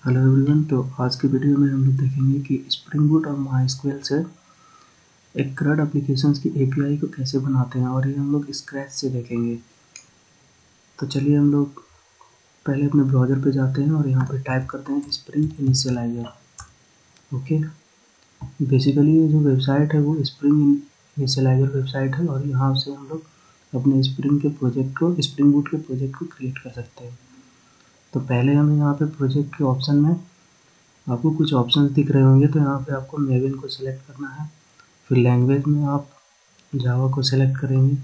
Hello everyone. तो आज की वीडियो में हम लोग देखेंगे कि स्प्रिंग बूट और माइस्क्वेल से एक CRUD एप्लीकेशंस की एपीआई को कैसे बनाते हैं, और ये हम लोग स्क्रैच से देखेंगे। तो चलिए हम लोग पहले अपने ब्राउज़र पे जाते हैं और यहाँ पे टाइप करते हैं स्प्रिंग इनिशियलाइज़र। ओके, बेसिकली ये जो वेबसाइट है वो स्प्रिंग इनिशियलाइज़र वेबसाइट है, और यहाँ से हम लोग अपने स्प्रिंग बूट के प्रोजेक्ट को क्रिएट कर सकते हैं। तो पहले हमें यहाँ पे प्रोजेक्ट के ऑप्शन में आपको कुछ ऑप्शंस दिख रहे होंगे, तो यहाँ पे आपको मेविन को सिलेक्ट करना है। फिर लैंग्वेज में आप जावा को सिलेक्ट करेंगे।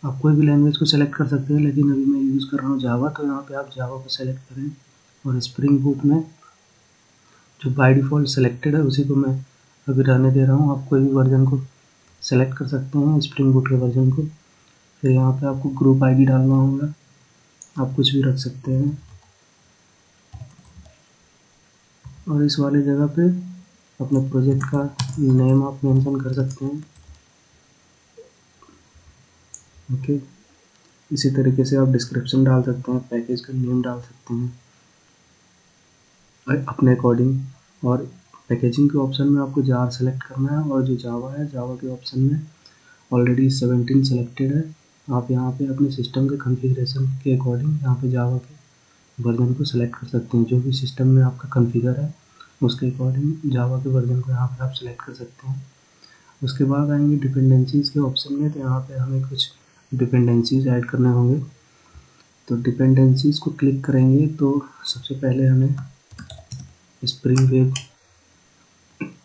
आप कोई भी लैंग्वेज को सिलेक्ट कर सकते हैं, लेकिन अभी मैं यूज़ कर रहा हूँ जावा, तो यहाँ पे आप जावा को सिलेक्ट करें। और स्प्रिंग बूट में जो बाय डिफ़ॉल्ट सिलेक्टेड है उसी को मैं अभी रहने दे रहा हूँ। आप कोई भी वर्जन को सेलेक्ट कर सकते हैं, स्प्रिंग बूट के वर्जन को। फिर यहाँ पे आपको ग्रुप आईडी डालना होगा, आप कुछ भी रख सकते हैं। और इस वाले जगह पे अपने प्रोजेक्ट का नेम आप मेंशन कर सकते हैं। ओके, इसी तरीके से आप डिस्क्रिप्शन डाल सकते हैं, पैकेज का नेम डाल सकते हैं अपने अकॉर्डिंग। और पैकेजिंग के ऑप्शन में आपको जार सेलेक्ट करना है, और जो जावा है, जावा के ऑप्शन में ऑलरेडी 17 सेलेक्टेड है। आप यहाँ पे अपने सिस्टम के कॉन्फ़िगरेशन के अकॉर्डिंग यहाँ पे जावा के वर्जन को सेलेक्ट कर सकते हैं। जो भी सिस्टम में आपका कॉन्फ़िगर है उसके अकॉर्डिंग जावा के वर्जन को यहाँ पे आप सेलेक्ट कर सकते हैं। उसके बाद आएंगे डिपेंडेंसीज़ के ऑप्शन में, तो यहाँ पे हमें कुछ डिपेंडेंसीज़ ऐड करने होंगे। तो डिपेंडेंसीज़ को क्लिक करेंगे तो सबसे पहले हमें स्प्रिंग वेब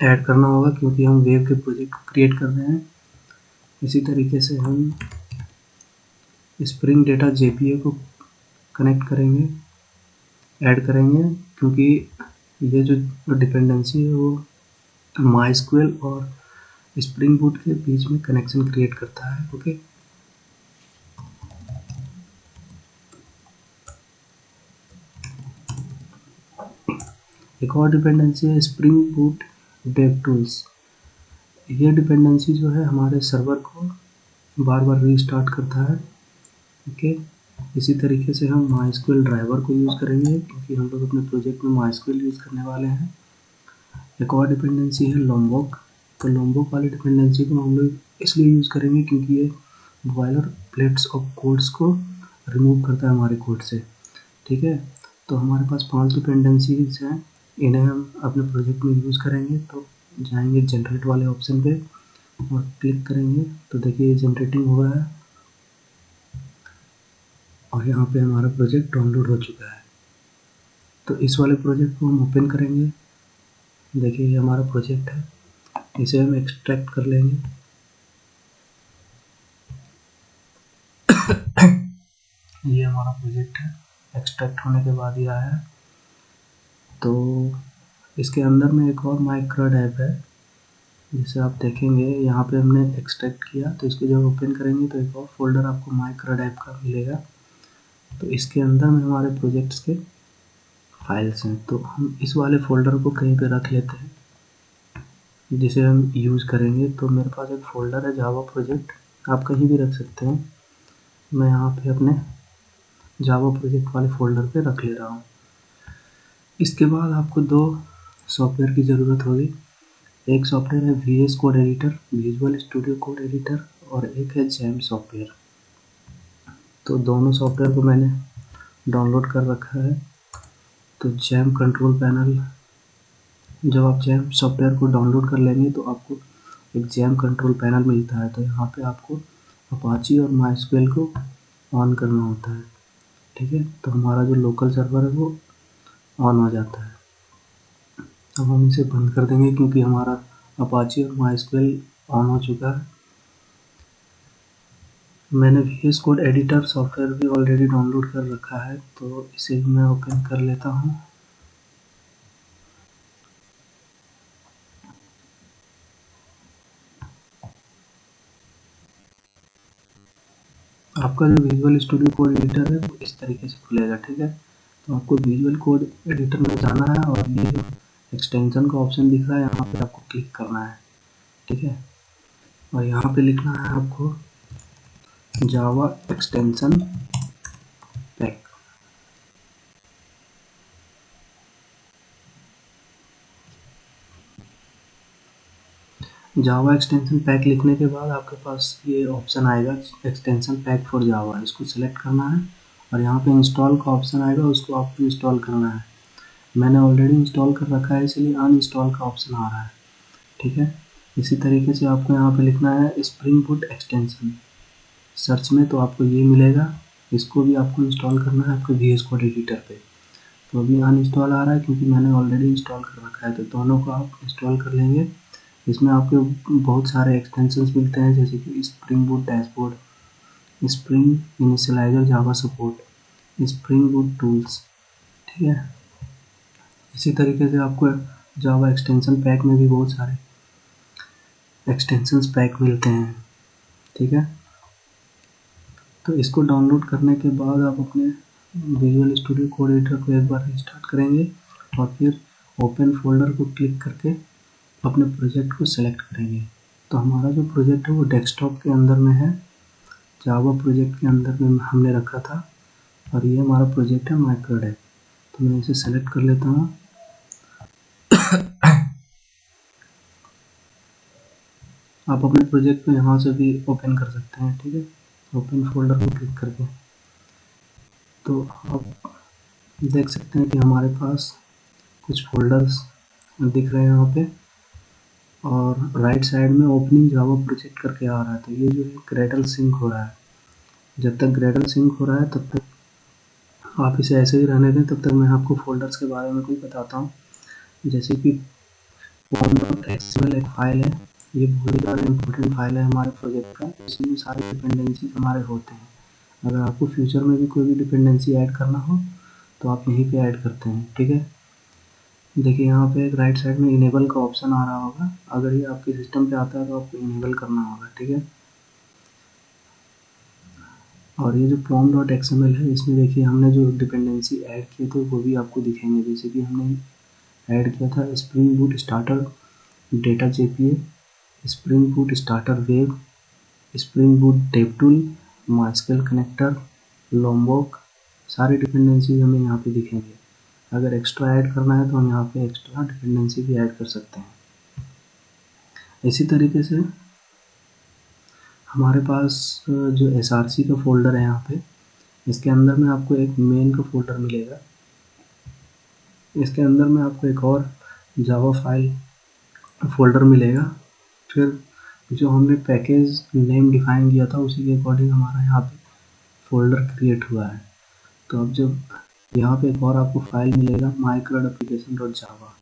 ऐड करना होगा, क्योंकि हम वेब के प्रोजेक्ट को क्रिएट कर रहे हैं। इसी तरीके से हम स्प्रिंग डेटा जेपीए को कनेक्ट करेंगे, ऐड करेंगे, क्योंकि ये जो डिपेंडेंसी है वो माइस्क्वेल और स्प्रिंग बूट के बीच में कनेक्शन क्रिएट करता है। ओके, एक और डिपेंडेंसी है स्प्रिंग बूट डेव टूल्स। ये डिपेंडेंसी जो है हमारे सर्वर को बार बार रीस्टार्ट करता है। ओके, इसी तरीके से हम माइस्क्वेल ड्राइवर को यूज़ करेंगे, क्योंकि हम लोग अपने प्रोजेक्ट में माइस्क्वेल यूज़ करने वाले हैं। एक और डिपेंडेंसी है लोम्बोक। तो लोम्बोक वाली डिपेंडेंसी को हम लोग इसलिए यूज़ करेंगे क्योंकि ये बॉयलर प्लेट्स ऑफ कोड्स को रिमूव करता है हमारे कोड से। ठीक है, तो हमारे पास 5 डिपेंडेंसीज हैं, इन्हें हम अपने प्रोजेक्ट में यूज़ करेंगे। तो जाएंगे जनरेट वाले ऑप्शन पे और क्लिक करेंगे, तो देखिए ये जनरेटिंग हो रहा है और यहाँ पे हमारा प्रोजेक्ट डाउनलोड हो चुका है। तो इस वाले प्रोजेक्ट को हम ओपन करेंगे। देखिए ये हमारा प्रोजेक्ट है, इसे हम एक्सट्रैक्ट कर लेंगे। ये हमारा प्रोजेक्ट है, एक्सट्रैक्ट होने के बाद ये आया है। तो इसके अंदर में एक और माइक्रड ऐप है, जिसे आप देखेंगे यहाँ पे हमने एक्सट्रैक्ट किया। तो इसको जब ओपन करेंगे तो एक और फोल्डर आपको माइक्रड ऐप का मिलेगा। तो इसके अंदर में हमारे प्रोजेक्ट्स के फाइल्स हैं। तो हम इस वाले फोल्डर को कहीं पे रख लेते हैं जिसे हम यूज़ करेंगे। तो मेरे पास एक फ़ोल्डर है जावा प्रोजेक्ट, आप कहीं भी रख सकते हैं। मैं यहाँ पे अपने जावा प्रोजेक्ट वाले फ़ोल्डर पे रख ले रहा हूँ। इसके बाद आपको 2 सॉफ्टवेयर की ज़रूरत होगी। एक सॉफ्टवेयर है VS code editor, visual studio code editor, और एक है जैम सॉफ्टवेयर। तो दोनों सॉफ्टवेयर को मैंने डाउनलोड कर रखा है। तो जैम कंट्रोल पैनल, जब आप जैम सॉफ्टवेयर को डाउनलोड कर लेंगे तो आपको एक जैम कंट्रोल पैनल मिलता है। तो यहाँ पे आपको अपाची और माइस्क्वेल को ऑन करना होता है। ठीक है, तो हमारा जो लोकल सर्वर है वो ऑन हो जाता है। अब हम इसे बंद कर देंगे क्योंकि हमारा अपाची और माइस्क्वेल ऑन हो चुका है। मैंने VS कोड एडिटर सॉफ्टवेयर भी ऑलरेडी डाउनलोड कर रखा है, तो इसे भी मैं ओपन कर लेता हूँ। आपका जो विजुअल स्टूडियो कोड एडिटर है वो इस तरीके से खुलेगा। ठीक है, तो आपको विजुअल कोड एडिटर में जाना है और ये जो एक्सटेंशन का ऑप्शन दिख रहा है यहाँ पे आपको क्लिक करना है। ठीक है, और यहाँ पे लिखना है आपको जावा एक्सटेंशन पैक। जावा एक्सटेंशन पैक लिखने के बाद आपके पास ये ऑप्शन आएगा एक्सटेंशन पैक फॉर जावा, इसको सिलेक्ट करना है और यहाँ पे इंस्टॉल का ऑप्शन आएगा, उसको आपको इंस्टॉल करना है। मैंने ऑलरेडी इंस्टॉल कर रखा है इसलिए अनइंस्टॉल का ऑप्शन आ रहा है, ठीक है। इसी तरीके से आपको यहाँ पे लिखना है स्प्रिंग बूट एक्सटेंशन, सर्च में तो आपको ये मिलेगा, इसको भी आपको इंस्टॉल करना है आपके VS कोड एडिटर पे। तो अभी अनइंस्टॉल आ रहा है क्योंकि मैंने ऑलरेडी इंस्टॉल कर रखा है, तो दोनों को आप इंस्टॉल कर लेंगे। इसमें आपके बहुत सारे एक्सटेंशंस मिलते हैं जैसे कि spring boot dashboard, spring initialiser जावा सपोर्ट, स्प्रिंग बूट टूल्स, ठीक है। इसी तरीके से आपको जावा एक्सटेंशन पैक में भी बहुत सारे एक्सटेंशंस पैक मिलते हैं, ठीक है। तो इसको डाउनलोड करने के बाद आप अपने विजुअल स्टूडियो कोड एडिटर को एक बार रिस्टार्ट करेंगे और फिर ओपन फोल्डर को क्लिक करके अपने प्रोजेक्ट को सेलेक्ट करेंगे। तो हमारा जो प्रोजेक्ट है वो डेस्कटॉप के अंदर में है, जावा प्रोजेक्ट के अंदर में हमने रखा था और ये हमारा प्रोजेक्ट है माइक्रोडेव। तो मैं इसे सेलेक्ट कर लेता हूँ। आप अपने प्रोजेक्ट को यहाँ से भी ओपन कर सकते हैं, ठीक है, ओपन फोल्डर को क्लिक करके। तो आप देख सकते हैं कि हमारे पास कुछ फोल्डर्स दिख रहे हैं यहाँ पे और राइट साइड में ओपनिंग जावा प्रोजेक्ट करके आ रहा है। तो ये जो है ग्रेडल सिंक हो रहा है, जब तक ग्रेडल सिंक हो रहा है तब तक आप इसे ऐसे ही रहने दें। तब तक मैं आपको फोल्डर्स के बारे में कुछ बताता हूँ, जैसे कि XML एक फाइल है, ये बहुत ही ज़्यादा इम्पोर्टेंट फाइल है हमारे प्रोजेक्ट का, इसमें सारे डिपेंडेंसी हमारे होते हैं। अगर आपको फ्यूचर में भी कोई भी डिपेंडेंसी ऐड करना हो तो आप यहीं पे ऐड करते हैं, ठीक है। देखिए यहाँ पे एक राइट साइड में इनेबल का ऑप्शन आ रहा होगा, अगर ये आपके सिस्टम पे आता है तो आपको इनेबल करना होगा, ठीक है। और ये जो pom.xml है इसमें देखिए हमने जो डिपेंडेंसी ऐड किए थे वो भी आपको दिखेंगे, जैसे कि हमने ऐड किया था spring boot starter data JPA, spring boot starter web, spring boot dev tool, MySQL connector, Lombok, सारी डिपेंडेंसी हमें यहाँ पे दिखेंगे। अगर एक्स्ट्रा ऐड करना है तो हम यहाँ पे एक्स्ट्रा डिपेंडेंसी भी ऐड कर सकते हैं। इसी तरीके से हमारे पास जो SRC का फोल्डर है यहाँ पे, इसके अंदर में आपको एक मेन का फोल्डर मिलेगा, इसके अंदर में आपको एक और जावा फाइल फोल्डर मिलेगा। फिर जो हमने पैकेज नेम डिफाइन किया था उसी के अकॉर्डिंग हमारा यहाँ पे फोल्डर क्रिएट हुआ है। तो अब जब यहाँ पे एक और आपको फाइल मिलेगा माइक्रोड एप्लीकेशन डॉट जावा,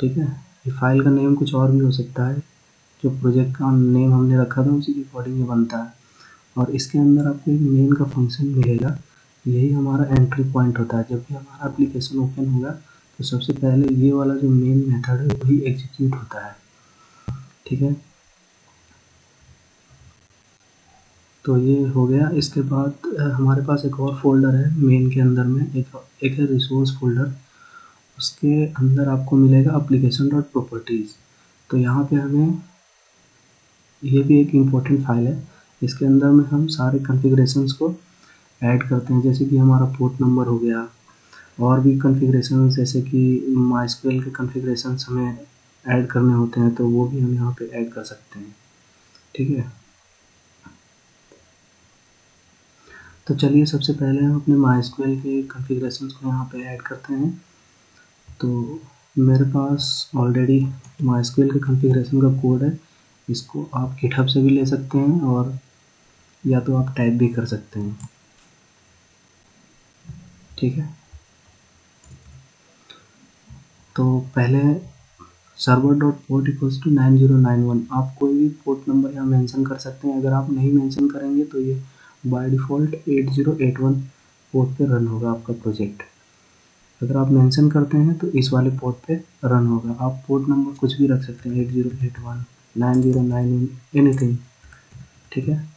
ठीक है। ये फाइल का नेम कुछ और भी हो सकता है, जो प्रोजेक्ट का नेम हमने रखा था उसी के अकॉर्डिंग ये बनता है। और इसके अंदर आपको एक मेन का फंक्शन मिलेगा, यही हमारा एंट्री पॉइंट होता है। जब भी हमारा एप्लीकेशन ओपन होगा तो सबसे पहले ये वाला जो मेन मेथड है वही एग्जीक्यूट होता है, ठीक है। तो ये हो गया। इसके बाद हमारे पास एक और फोल्डर है मेन के अंदर में, एक है रिसोर्स फोल्डर, उसके अंदर आपको मिलेगा एप्लीकेशन डॉट प्रॉपर्टीज़। तो यहाँ पे हमें ये भी एक इम्पोर्टेंट फाइल है, इसके अंदर में हम सारे कॉन्फ़िगरेशंस को ऐड करते हैं, जैसे कि हमारा पोर्ट नंबर हो गया और भी कॉन्फ़िगरेशन जैसे कि माइस्क्वेल के कॉन्फ़िगरेशंस हमें ऐड करने होते हैं तो वो भी हम यहाँ पे ऐड कर सकते हैं, ठीक है। तो चलिए सबसे पहले हम अपने माइस्क्वेल के कॉन्फ़िगरेशंस को यहाँ पे ऐड करते हैं। तो मेरे पास ऑलरेडी माइस्क्वेल के कॉन्फ़िगरेशन का कोड है, इसको आप गिटहब से भी ले सकते हैं और या तो आप टाइप भी कर सकते हैं, ठीक है। तो पहले server dot port equals to 9091, आप कोई भी पोर्ट नंबर यहाँ मेंशन कर सकते हैं। अगर आप नहीं मेंशन करेंगे तो ये बाय डिफ़ॉल्ट 8081 पोर्ट पे रन होगा आपका प्रोजेक्ट। अगर आप मेंशन करते हैं तो इस वाले पोर्ट पे रन होगा। आप पोर्ट नंबर कुछ भी रख सकते हैं, 8081, 9091, एनीथिंग, ठीक है।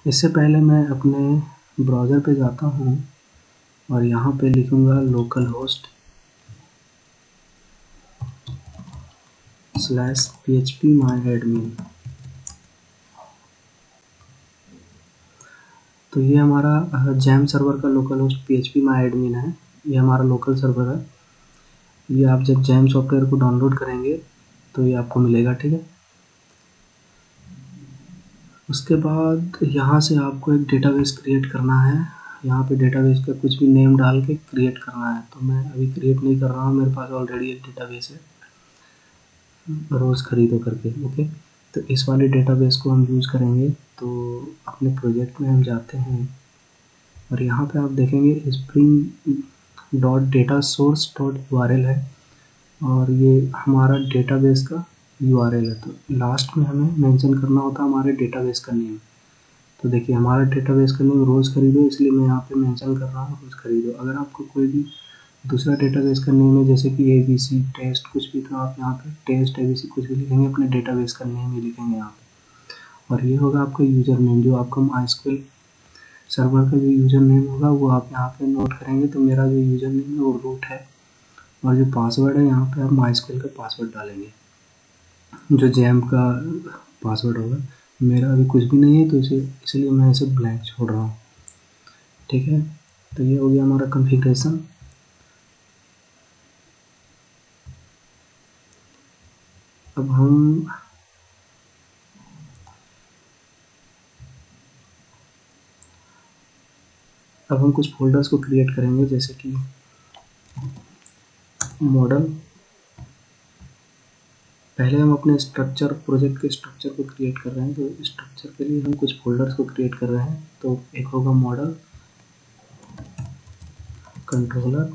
इससे पहले मैं अपने ब्राउज़र पे जाता हूँ और यहाँ पे लिखूँगा लोकल होस्ट /php myadmin। तो ये हमारा जैम सर्वर का लोकल होस्ट php myadmin है, ये हमारा लोकल सर्वर है। ये आप जब जैम सॉफ्टवेयर को डाउनलोड करेंगे तो ये आपको मिलेगा, ठीक है। उसके बाद यहाँ से आपको एक डेटाबेस क्रिएट करना है। यहाँ पे डेटाबेस का कुछ भी नेम डाल के क्रिएट करना है, तो मैं अभी क्रिएट नहीं कर रहा हूँ, मेरे पास ऑलरेडी एक डेटाबेस है रोज़ खरीदो करके, ओके। तो इस वाले डेटाबेस को हम यूज़ करेंगे। तो अपने प्रोजेक्ट में हम जाते हैं और यहाँ पे आप देखेंगे spring dot data source dot URL है और ये हमारा डेटाबेस का URL है। तो लास्ट में हमें मेंशन करना होता है हमारे डेटाबेस का नेम। तो देखिए हमारा डेटाबेस का नेम रोज़ खरीदो, इसलिए मैं यहाँ पे मेंशन कर रहा हूँ रोज़ खरीदो। अगर आपको कोई भी दूसरा डेटाबेस का नेम है जैसे कि ABC टेस्ट कुछ भी, तो आप यहाँ पे टेस्ट ABC कुछ भी लिखेंगे, अपने डेटाबेस का नेम ही लिखेंगे यहाँ पे। और ये होगा आपका यूज़र नेम, जो आपका MySQL सर्वर का जो यूज़र नेम होगा वो आप यहाँ पे नोट करेंगे। तो मेरा जो यूज़र नेम है वो रूट है और जो पासवर्ड है यहाँ पे आप MySQL का पासवर्ड डालेंगे, जो JAMP का पासवर्ड होगा। मेरा अभी कुछ भी नहीं है तो इसलिए मैं इसे ब्लैंक छोड़ रहा हूँ, ठीक है। तो ये हो गया हमारा कॉन्फ़िगरेशन। अब हम कुछ फोल्डर्स को क्रिएट करेंगे, जैसे कि मॉडल। पहले हम अपने स्ट्रक्चर प्रोजेक्ट के स्ट्रक्चर को क्रिएट कर रहे हैं, तो स्ट्रक्चर के लिए हम कुछ फोल्डर्स को क्रिएट कर रहे हैं। तो एक होगा मॉडल, कंट्रोलर,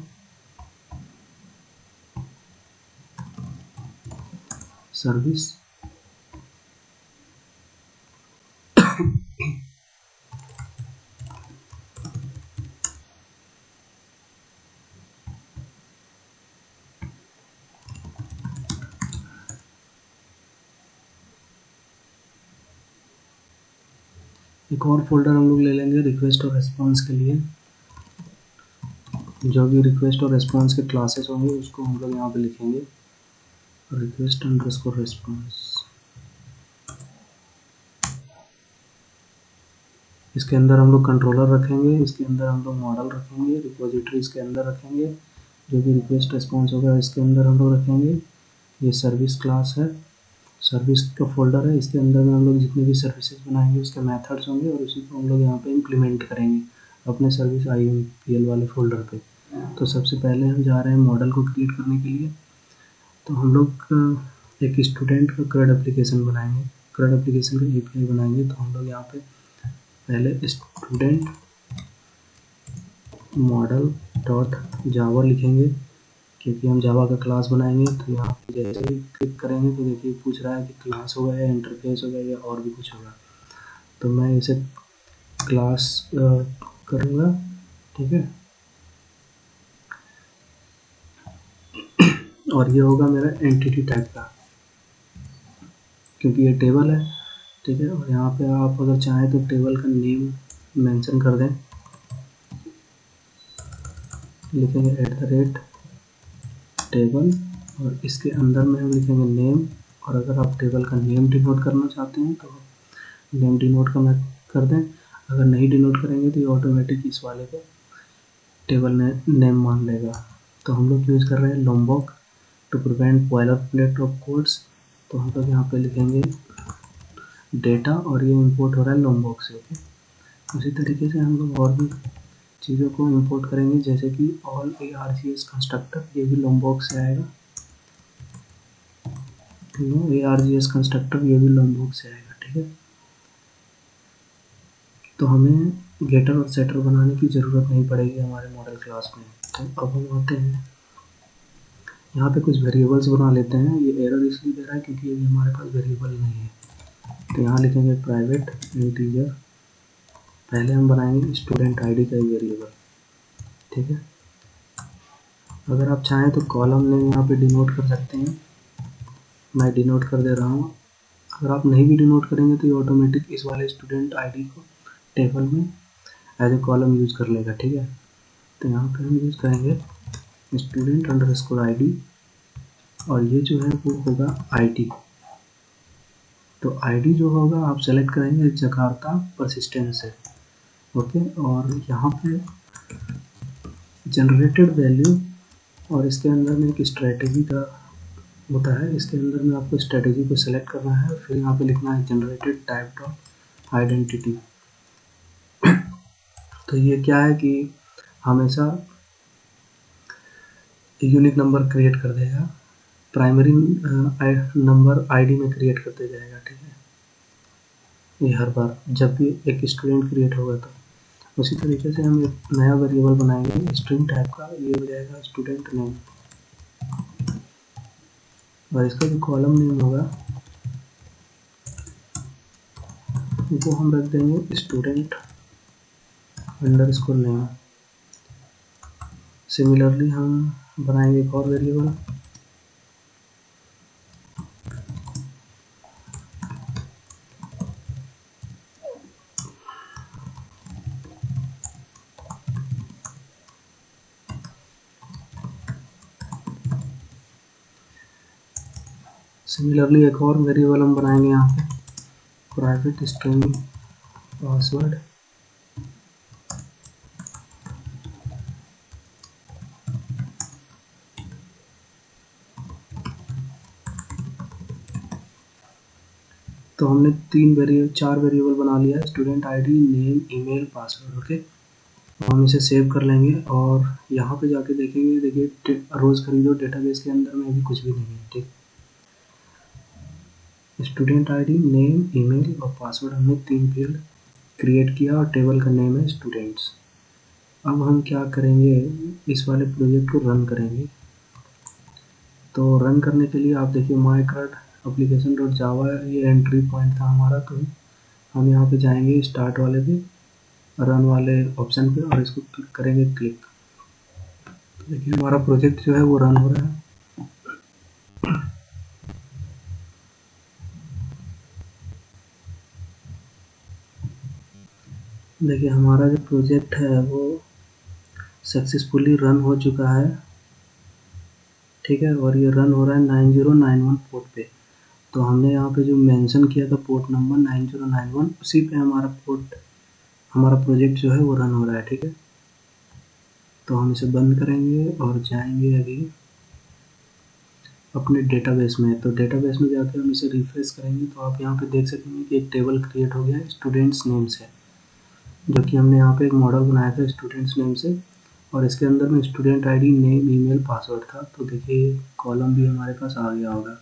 सर्विस, एक और फोल्डर हम लोग ले लेंगे रिक्वेस्ट और रिस्पॉन्स के लिए। जो भी रिक्वेस्ट और रिस्पॉन्स के क्लासेस होंगे उसको हम लोग यहाँ पे लिखेंगे, रिक्वेस्ट अंडरस्कोर रिस्पॉन्स। इसके अंदर हम लोग कंट्रोलर रखेंगे, इसके अंदर हम लोग मॉडल रखेंगे, रिपोजिटरी इसके अंदर रखेंगे, जो भी रिक्वेस्ट रिस्पॉन्स होगा इसके अंदर हम लोग रखेंगे। ये सर्विस क्लास है, सर्विस का फोल्डर है, इसके अंदर में हम लोग जितने भी सर्विसेज बनाएंगे उसके मेथड्स होंगे और उसी को हम लोग यहाँ पे इम्प्लीमेंट करेंगे अपने सर्विस IMPL वाले फोल्डर पे। तो सबसे पहले हम जा रहे हैं मॉडल को क्रिएट करने के लिए। तो हम लोग एक स्टूडेंट का CRUD एप्लीकेशन बनाएंगे, CRUD एप्लीकेशन का API बनाएंगे। तो हम लोग यहाँ पे पहले स्टूडेंट मॉडल डॉट जावा लिखेंगे, क्योंकि हम जावा का क्लास बनाएंगे। तो यहाँ पे जैसे ही क्लिक करेंगे तो देखिए पूछ रहा है कि क्लास होगा या इंटरफेस होगा या और भी कुछ होगा। तो मैं इसे क्लास करूँगा, ठीक है। और ये होगा मेरा एंटिटी टाइप का, क्योंकि ये टेबल है, ठीक है। और यहाँ पे आप अगर चाहें तो टेबल का नेम मेंशन कर दें, लिखेंगे @टेबल और इसके अंदर में हम लिखेंगे नेम। और अगर आप टेबल का नेम डिनोट करना चाहते हैं तो नेम डिनोट कर दें। अगर नहीं डिनोट करेंगे तो ये ऑटोमेटिक इस वाले को टेबल नेम मान लेगा। तो हम लोग यूज़ कर रहे हैं Lombok to prevent boilerplate of codes. तो हम लोग यहाँ पे लिखेंगे डेटा और ये इंपोर्ट हो रहा है लोमबॉक से, ओके। उसी तरीके से हम लोग और भी चीज़ों को इंपोर्ट करेंगे, जैसे कि ऑल ARGS कंस्ट्रक्टर, ये भी लोमबॉक से आएगा। ARGS कंस्ट्रक्टर ये भी लोमबॉक से आएगा, ठीक है। तो हमें गेटर और सेटर बनाने की ज़रूरत नहीं पड़ेगी हमारे मॉडल क्लास में। तो अब हम आते हैं यहाँ पे कुछ वेरिएबल्स बना लेते हैं। ये एरर इसलिए दे रहा है क्योंकि अभी हमारे पास वेरिएबल नहीं है। तो यहाँ लिखेंगे प्राइवेट इंटीजर, पहले हम बनाएंगे स्टूडेंट ID का वेरिएबल, ठीक है। अगर आप चाहें तो कॉलम नेम यहाँ पे डिनोट कर सकते हैं, मैं डिनोट कर दे रहा हूँ। अगर आप नहीं भी डिनोट करेंगे तो ये ऑटोमेटिक इस वाले स्टूडेंट ID को टेबल में एज ए कॉलम यूज़ कर लेगा, ठीक है। तो यहाँ पे हम यूज़ करेंगे स्टूडेंट अंडरस्कोर ID और ये जो है वो होगा ID। तो ID जो होगा आप सेलेक्ट करेंगे जकार्ता परसिस्टेंस से, ओके। और यहाँ पे जनरेटेड वैल्यू और इसके अंदर में एक स्ट्रेटजी का होता है। इसके अंदर में आपको स्ट्रेटेजी को सेलेक्ट करना है, फिर यहाँ पे लिखना है जनरेटेड टाइप डॉट आइडेंटिटी। तो ये क्या है कि हमेशा यूनिक नंबर क्रिएट कर देगा, प्राइमरी नंबर आईडी में क्रिएट करते जाएगा, ठीक है। ये हर बार जब भी एक स्टूडेंट क्रिएट होगा तो उसी तरीके से हम एक नया वेरिएबल बनाएंगे स्ट्रिंग टाइप का, ये हो जाएगा स्टूडेंट नेम, और इसका जो कॉलम नेम होगा वो हम रख देंगे स्टूडेंट अंडरस्कोर नेम। सिमिलरली हम बनाएंगे एक और वेरिएबल, हम बनाएंगे यहाँ पे प्राइवेट स्ट्रिंग पासवर्ड, तो हमने 4 वेरिएबल बना लिया है, student ID, name, email, password. Okay, तो हम इसे सेव कर लेंगे और यहाँ पे जाके देखेंगे, देखिए रोज खरीदो डेटाबेस के अंदर में अभी कुछ भी नहीं है, ठीक। स्टूडेंट आईडी, नेम, ईमेल और पासवर्ड हमने 3 फील्ड क्रिएट किया और टेबल का नेम है स्टूडेंट्स। अब हम क्या करेंगे, इस वाले प्रोजेक्ट को रन करेंगे। तो रन करने के लिए आप देखिए माइक्रोड एप्लीकेशन डॉट जावा, ये एंट्री पॉइंट था हमारा। तो हम यहाँ पे जाएंगे स्टार्ट वाले पे, रन वाले ऑप्शन पे, और इसको क्लिक करेंगे क्लिक। तो देखिए हमारा प्रोजेक्ट जो है वो रन हो रहा है। देखिए हमारा जो प्रोजेक्ट है वो सक्सेसफुली रन हो चुका है, ठीक है। और ये रन हो रहा है 9091 पोर्ट पे। तो हमने यहाँ पे जो मेंशन किया था पोर्ट नंबर 9091, उसी पे हमारा प्रोजेक्ट जो है वो रन हो रहा है, ठीक है। तो हम इसे बंद करेंगे और जाएंगे अभी अपने डेटाबेस में। तो डेटाबेस में जाकर हम इसे रिफ्रेश करेंगे तो आप यहाँ पे देख सकेंगे कि एक टेबल क्रिएट हो गया है स्टूडेंट्स नेम से, जो कि हमने यहाँ पे एक मॉडल बनाया था स्टूडेंट्स नेम से, और इसके अंदर में student ID, name, email, password था। तो देखिए कॉलम भी हमारे पास आ गया होगा।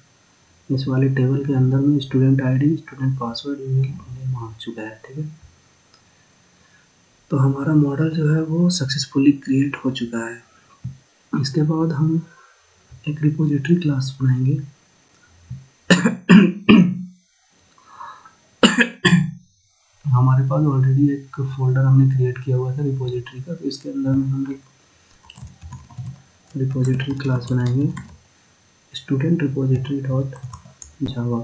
इस वाले टेबल के अंदर में student ID, student password, email, name आ चुका है, ठीक है। तो हमारा मॉडल जो है वो सक्सेसफुली क्रिएट हो चुका है। इसके बाद हम एक रिपोजिटरी क्लास बनाएंगे। हमारे पास ऑलरेडी एक फोल्डर हमने क्रिएट किया हुआ था रिपोजिटरी का, तो इसके अंदर में हम रिपोजिटरी क्लास बनाएंगे स्टूडेंट रिपोजिटरी डॉट जावा,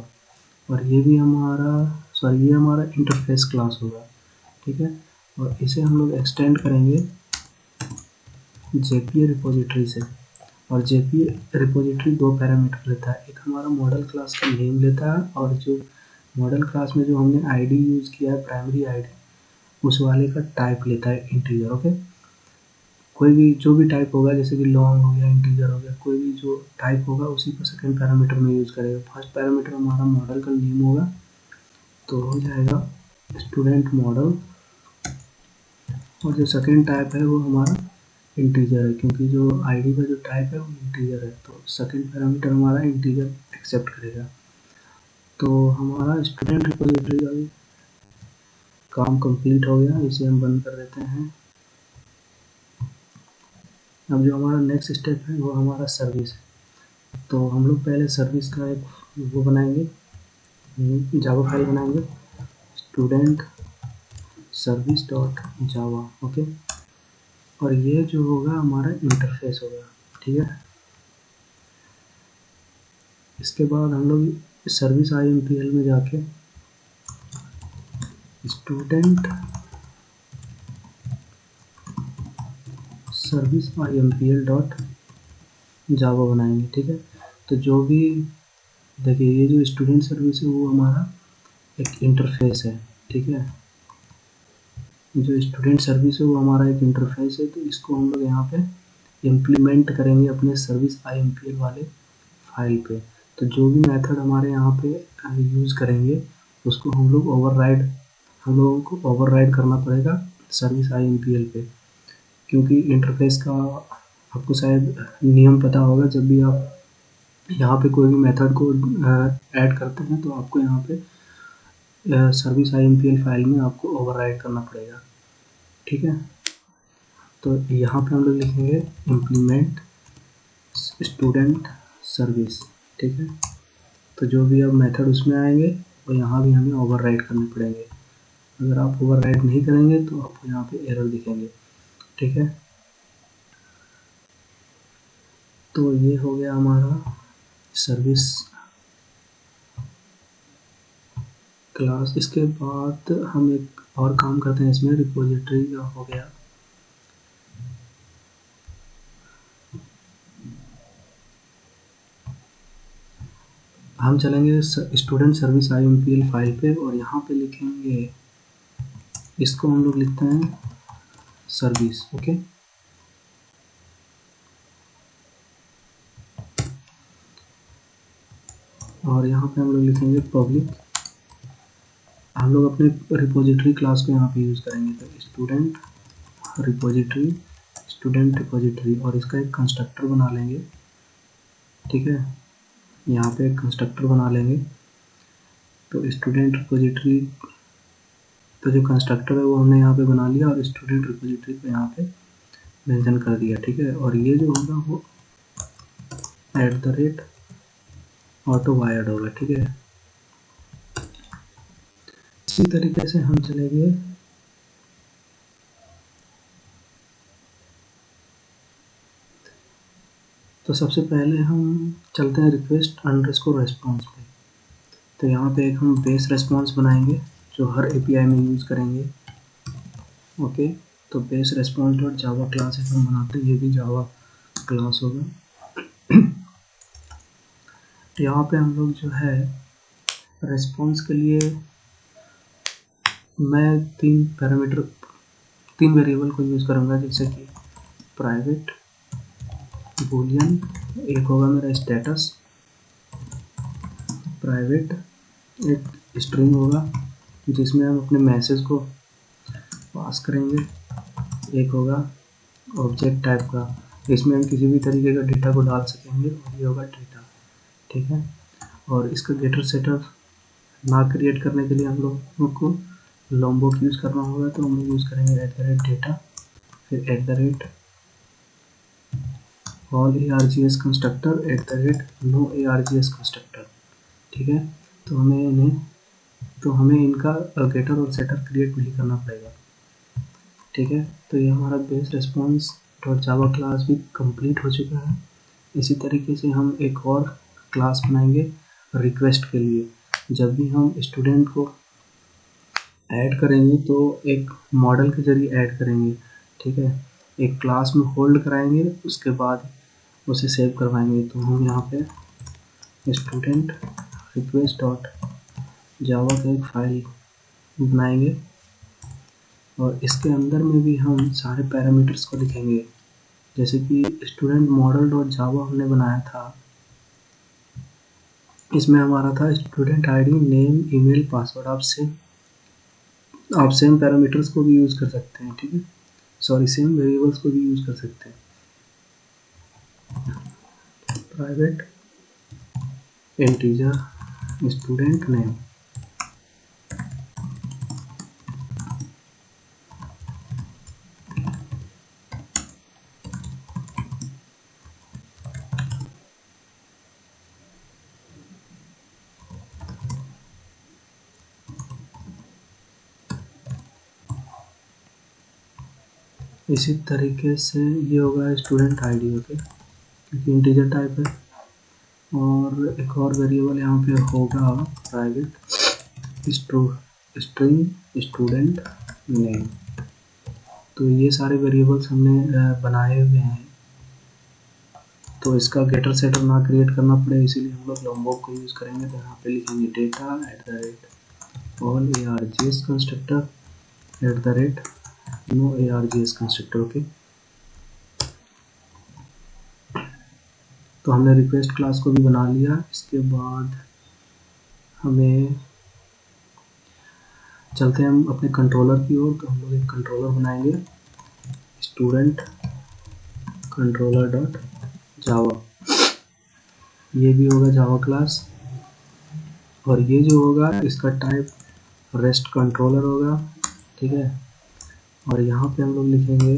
और ये हमारा इंटरफेस क्लास होगा, ठीक है। और इसे हम लोग एक्सटेंड करेंगे जेपीए रिपोजिटरी से। और जेपीए रिपोजिटरी 2 पैरामीटर लेता है, एक हमारा मॉडल क्लास का नेम लेता है, और जो मॉडल क्लास में जो हमने आईडी यूज़ किया है प्राइमरी आईडी, उस वाले का टाइप लेता है इंटीजर। ओके, कोई भी जो भी टाइप होगा, जैसे कि लॉन्ग हो गया, इंटीजर हो गया, कोई भी जो टाइप होगा उसी को सेकंड पैरामीटर में यूज़ करेगा। फर्स्ट पैरामीटर हमारा मॉडल का नेम होगा, तो हो जाएगा स्टूडेंट मॉडल, और जो सेकंड टाइप है वो हमारा इंटीजर है, क्योंकि जो आईडी का जो टाइप है वो इंटीजर है, तो सेकंड पैरामीटर हमारा इंटीजर एक्सेप्ट करेगा। तो हमारा स्टूडेंट रिपोजिटरी का भी काम कंप्लीट हो गया, इसे हम बंद कर देते हैं। अब जो हमारा नेक्स्ट स्टेप है वो हमारा सर्विस है। तो हम लोग पहले सर्विस का एक वो बनाएंगे, जावा फाइल बनाएंगे स्टूडेंट सर्विस डॉट जावा। ओके, और ये जो होगा हमारा इंटरफेस होगा, ठीक है। इसके बाद हम लोग सर्विस IMPL में जाके स्टूडेंट सर्विस IMPL डॉट जावा बनाएंगे, ठीक है। तो जो भी देखिए ये जो स्टूडेंट सर्विस है वो हमारा एक इंटरफेस है, ठीक है। जो स्टूडेंट सर्विस है वो हमारा एक इंटरफेस है, तो इसको हम लोग यहाँ पे इम्प्लीमेंट करेंगे अपने सर्विस IMPL वाले फाइल पे। तो जो भी मेथड हमारे यहाँ पे यूज़ करेंगे उसको हम लोगों को ओवरराइड करना पड़ेगा सर्विस IMPL पे, क्योंकि इंटरफेस का आपको शायद नियम पता होगा, जब भी आप यहाँ पे कोई भी मेथड को ऐड करते हैं तो आपको यहाँ पे सर्विस IMPL फाइल में आपको ओवरराइड करना पड़ेगा, ठीक है। तो यहाँ पे हम लोग लिखेंगे इम्प्लीमेंट स्टूडेंट सर्विस, ठीक है। तो जो भी अब मेथड उसमें आएंगे वो यहाँ भी हमें ओवरराइड करने पड़ेंगे। अगर आप ओवरराइड नहीं करेंगे तो आपको यहाँ पे एरर दिखेंगे, ठीक है। तो ये हो गया हमारा सर्विस क्लास। इसके बाद हम एक और काम करते हैं इसमें, रिपोजिटरी का हो गया। हम चलेंगे स्टूडेंट सर्विस IMPL फाइल पे और यहाँ पे लिखेंगे, इसको हम लोग लिखते हैं सर्विस, ओके। और यहाँ पे हम लोग लिखेंगे पब्लिक। हम लोग अपने रिपोजिटरी क्लास को यहाँ पे यूज़ करेंगे, तो स्टूडेंट रिपोजिटरी और इसका एक कंस्ट्रक्टर बना लेंगे, ठीक है। यहाँ पे एक कंस्ट्रक्टर बना लेंगे। तो स्टूडेंट रिपोजिटरी, तो जो कंस्ट्रक्टर है वो हमने यहाँ पे बना लिया और स्टूडेंट रिपोजिटरी को यहाँ पे मेंशन कर दिया, ठीक है। और ये जो होगा वो @ऑटोवायर्ड होगा, ठीक है। इसी तरीके से हम चलेंगे तो सबसे पहले हम चलते हैं रिक्वेस्ट अंडरस्कोर रेस्पॉन्स पे। तो यहाँ पे एक हम बेस रेस्पॉन्स बनाएंगे जो हर API में यूज़ करेंगे, ओके। तो base response dot Java class हम बनाते हैं, ये भी जावा क्लास होगा। यहाँ पे हम लोग जो है रेस्पॉन्स के लिए मैं तीन वेरिएबल को यूज़ करूँगा, जैसे कि प्राइवेट, बूलियन, एक होगा मेरा स्टेटस, प्राइवेट एक स्ट्रिंग होगा जिसमें हम अपने मैसेज को पास करेंगे, एक होगा ऑब्जेक्ट टाइप का, इसमें हम किसी भी तरीके का डेटा को डाल सकेंगे, और ये होगा डेटा, ठीक है। और इसका गेटर सेटर ना क्रिएट करने के लिए हम लोगों को लॉम्बॉक यूज़ करना होगा, तो हम लोग यूज़ करेंगे @data, फिर all args constructor @no args constructor, ठीक है। तो हमें इनका गेटर और सेटर क्रिएट नहीं करना पड़ेगा, ठीक है। तो ये हमारा base response dot Java class भी कंप्लीट हो चुका है। इसी तरीके से हम एक और क्लास बनाएंगे रिक्वेस्ट के लिए। जब भी हम स्टूडेंट को ऐड करेंगे तो एक मॉडल के जरिए ऐड करेंगे, ठीक है। एक क्लास में होल्ड कराएंगे, उसके बाद उसे सेव करवाएंगे। तो हम यहाँ पे स्टूडेंट रिक्वेस्ट डॉट जावा का एक फाइल बनाएंगे और इसके अंदर में भी हम सारे पैरामीटर्स को लिखेंगे, जैसे कि स्टूडेंट मॉडल डॉट जावा हमने बनाया था, इसमें हमारा था student ID, name, email, password. आप सेम पैरामीटर्स को भी यूज़ कर सकते हैं, ठीक है। सॉरी, सेम वेरिएबल्स को भी यूज़ कर सकते हैं। प्राइवेट इंटीजर स्टूडेंट नेम, इसी तरीके से ये होगा स्टूडेंट ID, ओके, क्योंकि इंटीजर टाइप है। और एक और वेरिएबल यहाँ पे होगा प्राइवेट स्ट्रिंग स्टूडेंट नेम। तो ये सारे वेरिएबल्स हमने बनाए हुए हैं, तो इसका गेटर सेटर ना क्रिएट करना पड़े इसीलिए हम लोग लॉम्बॉक को यूज़ करेंगे। तो यहाँ पे लिखेंगे data @all args constructor @no args constructor, okay. तो हमने रिक्वेस्ट क्लास को भी बना लिया। इसके बाद हमें चलते हैं हम अपने कंट्रोलर की ओर। तो हम लोग एक कंट्रोलर बनाएंगे, स्टूडेंट कंट्रोलर डॉट जावा। ये भी होगा जावा क्लास, और ये जो होगा इसका टाइप रेस्ट कंट्रोलर होगा, ठीक है। और यहाँ पे हम लोग लिखेंगे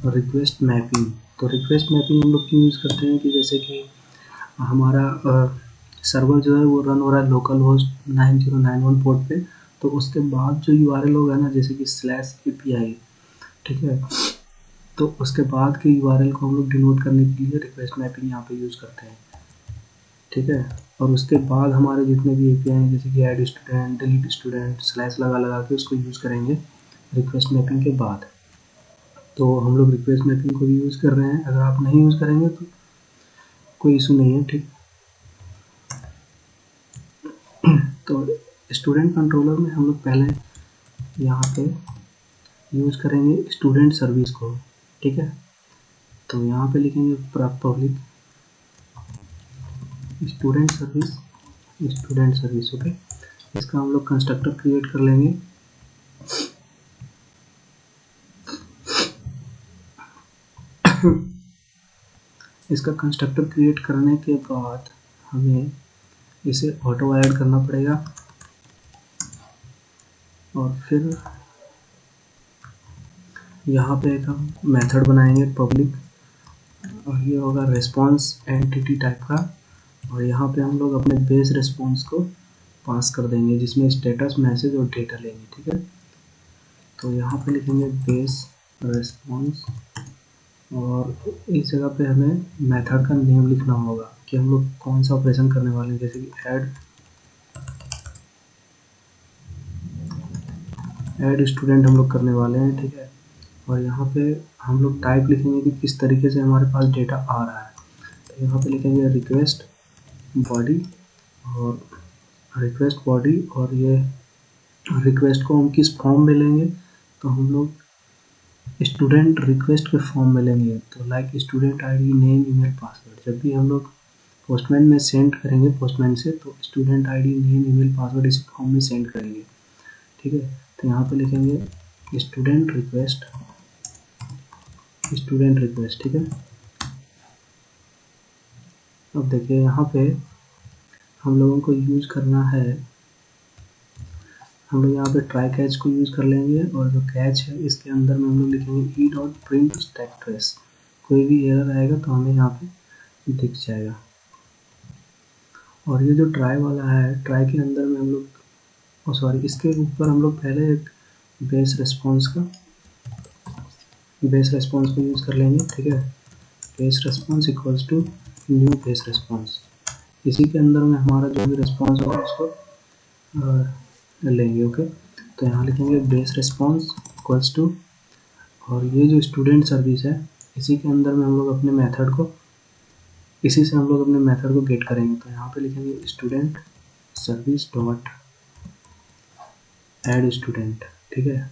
@रिक्वेस्ट मैपिंग। तो रिक्वेस्ट मैपिंग हम लोग क्यों यूज़ करते हैं कि जैसे कि हमारा सर्वर जो है वो रन हो रहा है लोकल होस्ट 9091 पोर्ट पे, तो उसके बाद जो URL होगा ना, जैसे कि /API, ठीक है, तो उसके बाद के URL को हम लोग डिनोट करने के लिए रिक्वेस्ट मैपिंग यहाँ पे यूज़ करते हैं, ठीक है। और उसके बाद हमारे जितने भी API हैं, जैसे कि add student, delete student, slash लगा के उसको यूज़ करेंगे रिक्वेस्ट मैपिंग के बाद। तो हम लोग रिक्वेस्ट मैपिंग को भी यूज़ कर रहे हैं। अगर आप नहीं यूज़ करेंगे तो कोई इशू नहीं है, ठीक। तो स्टूडेंट कंट्रोलर में हम लोग पहले यहाँ पे यूज़ करेंगे स्टूडेंट सर्विस को, ठीक है। तो यहाँ पे लिखेंगे पब्लिक स्टूडेंट सर्विस, ओके। इसका हम लोग कंस्ट्रक्टर क्रिएट कर लेंगे। इसका कंस्ट्रक्टर क्रिएट करने के बाद हमें इसे ऑटो ऐड करना पड़ेगा, और फिर यहाँ पे एक हम मेथड बनाएंगे पब्लिक, और ये होगा रेस्पॉन्स एंटिटी टाइप का। और यहाँ पे हम लोग अपने बेस रेस्पॉन्स को पास कर देंगे, जिसमें स्टेटस, मैसेज और डेटा लेंगे, ठीक है। तो यहाँ पे लिखेंगे बेस रेस्पॉन्स, और इस जगह पे हमें मेथड का नेम लिखना होगा कि हम लोग कौन सा ऑपरेशन करने वाले हैं, जैसे कि ऐड स्टूडेंट हम लोग करने वाले हैं, ठीक है। और यहाँ पे हम लोग टाइप लिखेंगे कि किस तरीके से हमारे पास डेटा आ रहा है। तो यहाँ पे लिखेंगे रिक्वेस्ट बॉडी, और ये रिक्वेस्ट को हम किस फॉर्म में लेंगे, तो हम लोग स्टूडेंट रिक्वेस्ट के फॉर्म में लेंगे। तो like student ID, name, email, password. जब भी हम लोग पोस्टमैन में सेंड करेंगे पोस्टमैन से, तो student ID, name, email, password इसी फॉर्म में सेंड करेंगे, ठीक है। तो यहाँ पे लिखेंगे स्टूडेंट रिक्वेस्ट, ठीक है। अब देखिए यहाँ पे हम लोगों को यूज़ करना है, हम लोग यहाँ पे ट्राई कैच को यूज़ कर लेंगे, और जो कैच है इसके अंदर में हम लोग लिखेंगे e.print स्टैक ट्रेस। कोई भी एरर आएगा तो हमें यहाँ पे दिख जाएगा। और ये जो ट्राई वाला है, ट्राई के अंदर में हम लोग इसके ऊपर हम लोग पहले एक बेस रेस्पॉन्स को यूज़ कर लेंगे, ठीक है। Base response equals to new base response. इसी के अंदर में हमारा जो भी रेस्पॉन्स होगा उसको लेंगे, ओके। तो यहाँ लिखेंगे बेस रेस्पॉन्स इक्वल्स टू, और ये जो स्टूडेंट सर्विस है इसी के अंदर में हम लोग अपने मेथड को, इसी से हम लोग अपने मेथड को गेट करेंगे। तो यहाँ पे लिखेंगे student service dot add student, ठीक है।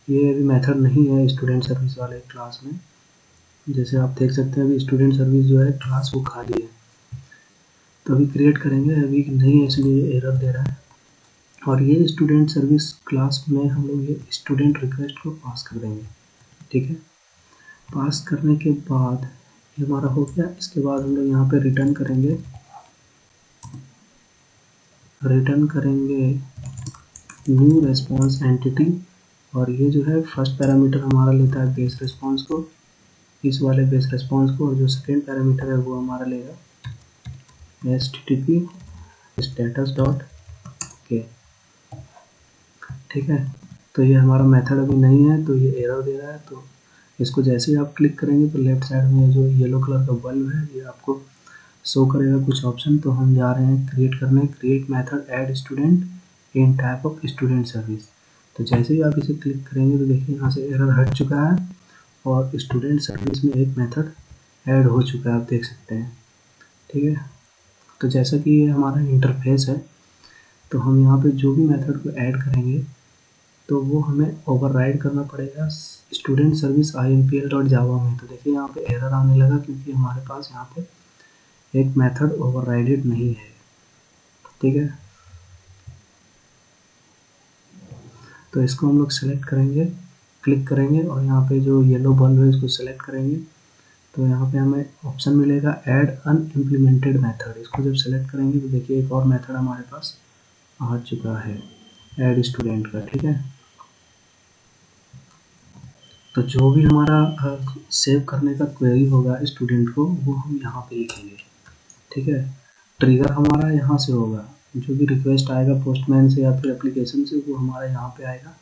ये अभी मेथड नहीं है स्टूडेंट सर्विस वाले क्लास में, जैसे आप देख सकते हैं अभी स्टूडेंट सर्विस जो है क्लास वो खाली है। तो अभी क्रिएट करेंगे, अभी नहीं है इसलिए एरर दे रहा है। और ये स्टूडेंट सर्विस क्लास में हम लोग ये स्टूडेंट रिक्वेस्ट को पास कर देंगे, ठीक है। पास करने के बाद ये हमारा हो गया। इसके बाद हम लोग यहाँ पे रिटर्न करेंगे न्यू रेस्पॉन्स एंटिटी, और ये जो है फर्स्ट पैरामीटर हमारा लेता है बेस रेस्पॉन्स को, इस वाले बेस रेस्पॉन्स को, और जो सेकेंड पैरामीटर है वो हमारा लेगा http status डॉट के, ठीक है। तो ये हमारा मेथड अभी नहीं है तो ये एरर दे रहा है। तो इसको जैसे ही आप क्लिक करेंगे तो लेफ्ट साइड में जो येलो कलर का बल्ब है ये आपको शो करेगा कुछ ऑप्शन। तो हम जा रहे हैं create method add student in type of student service. तो जैसे ही आप इसे क्लिक करेंगे तो देखिए यहाँ से एरर हट चुका है, और स्टूडेंट सर्विस में एक मेथड ऐड हो चुका है, आप देख सकते हैं, ठीक है। तो जैसा कि ये हमारा इंटरफेस है, तो हम यहाँ पे जो भी मेथड को ऐड करेंगे तो वो हमें ओवरराइड करना पड़ेगा स्टूडेंट सर्विस impl.java में। तो देखिए यहाँ पे एरर आने लगा क्योंकि हमारे पास यहाँ पे एक मेथड ओवरराइडेड नहीं है, ठीक है। तो इसको हम लोग सेलेक्ट करेंगे, क्लिक करेंगे और यहाँ पे जो येलो बल्ब है इसको सेलेक्ट करेंगे। तो यहाँ पे हमें ऑप्शन मिलेगा ऐड अनइम्प्लीमेंटेड मेथड। इसको जब सेलेक्ट करेंगे तो देखिए एक और मेथड हमारे पास आ चुका है ऐड स्टूडेंट का, ठीक है। तो जो भी हमारा सेव करने का क्वेरी होगा स्टूडेंट को वो हम यहाँ पे लिखेंगे, ठीक है। ट्रिगर हमारा यहाँ से होगा, जो भी रिक्वेस्ट आएगा पोस्टमैन से या फिर एप्लीकेशन से वो हमारा यहाँ पे आएगा,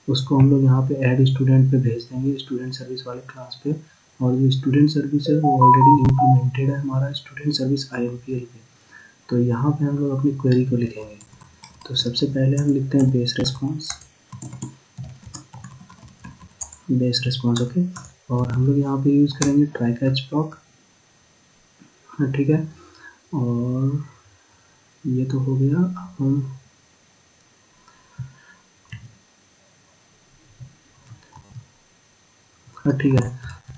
उसको हम लोग यहाँ पे ऐड स्टूडेंट पे भेज देंगे, स्टूडेंट सर्विस वाले क्लास पे। और जो स्टूडेंट सर्विस है वो ऑलरेडी इम्प्लीमेंटेड है हमारा स्टूडेंट सर्विस IMPL पे। तो यहाँ पे हम लोग अपनी क्वेरी को लिखेंगे। तो सबसे पहले हम लिखते हैं बेस रिस्पॉन्स, ओके। और हम लोग यहाँ पे यूज़ करेंगे ट्राई कैच ब्लॉक, ठीक है। और ये तो हो गया। अब हम ठीक है,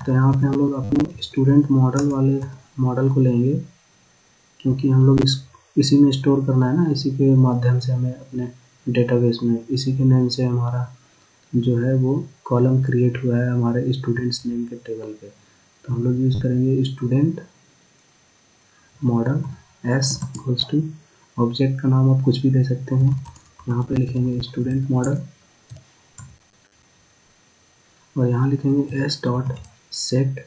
तो यहाँ पे हम लोग अपने स्टूडेंट मॉडल वाले मॉडल को लेंगे, क्योंकि हम लोग इसी में स्टोर करना है ना, इसी के माध्यम से हमें अपने डेटाबेस में इसी के नेम से हमारा जो है वो कॉलम क्रिएट हुआ है हमारे स्टूडेंट्स नेम के टेबल पे। तो हम लोग यूज़ करेंगे student model s equals to, object का नाम आप कुछ भी दे सकते हैं, यहाँ पे लिखेंगे स्टूडेंट मॉडल और यहाँ लिखेंगे S dot set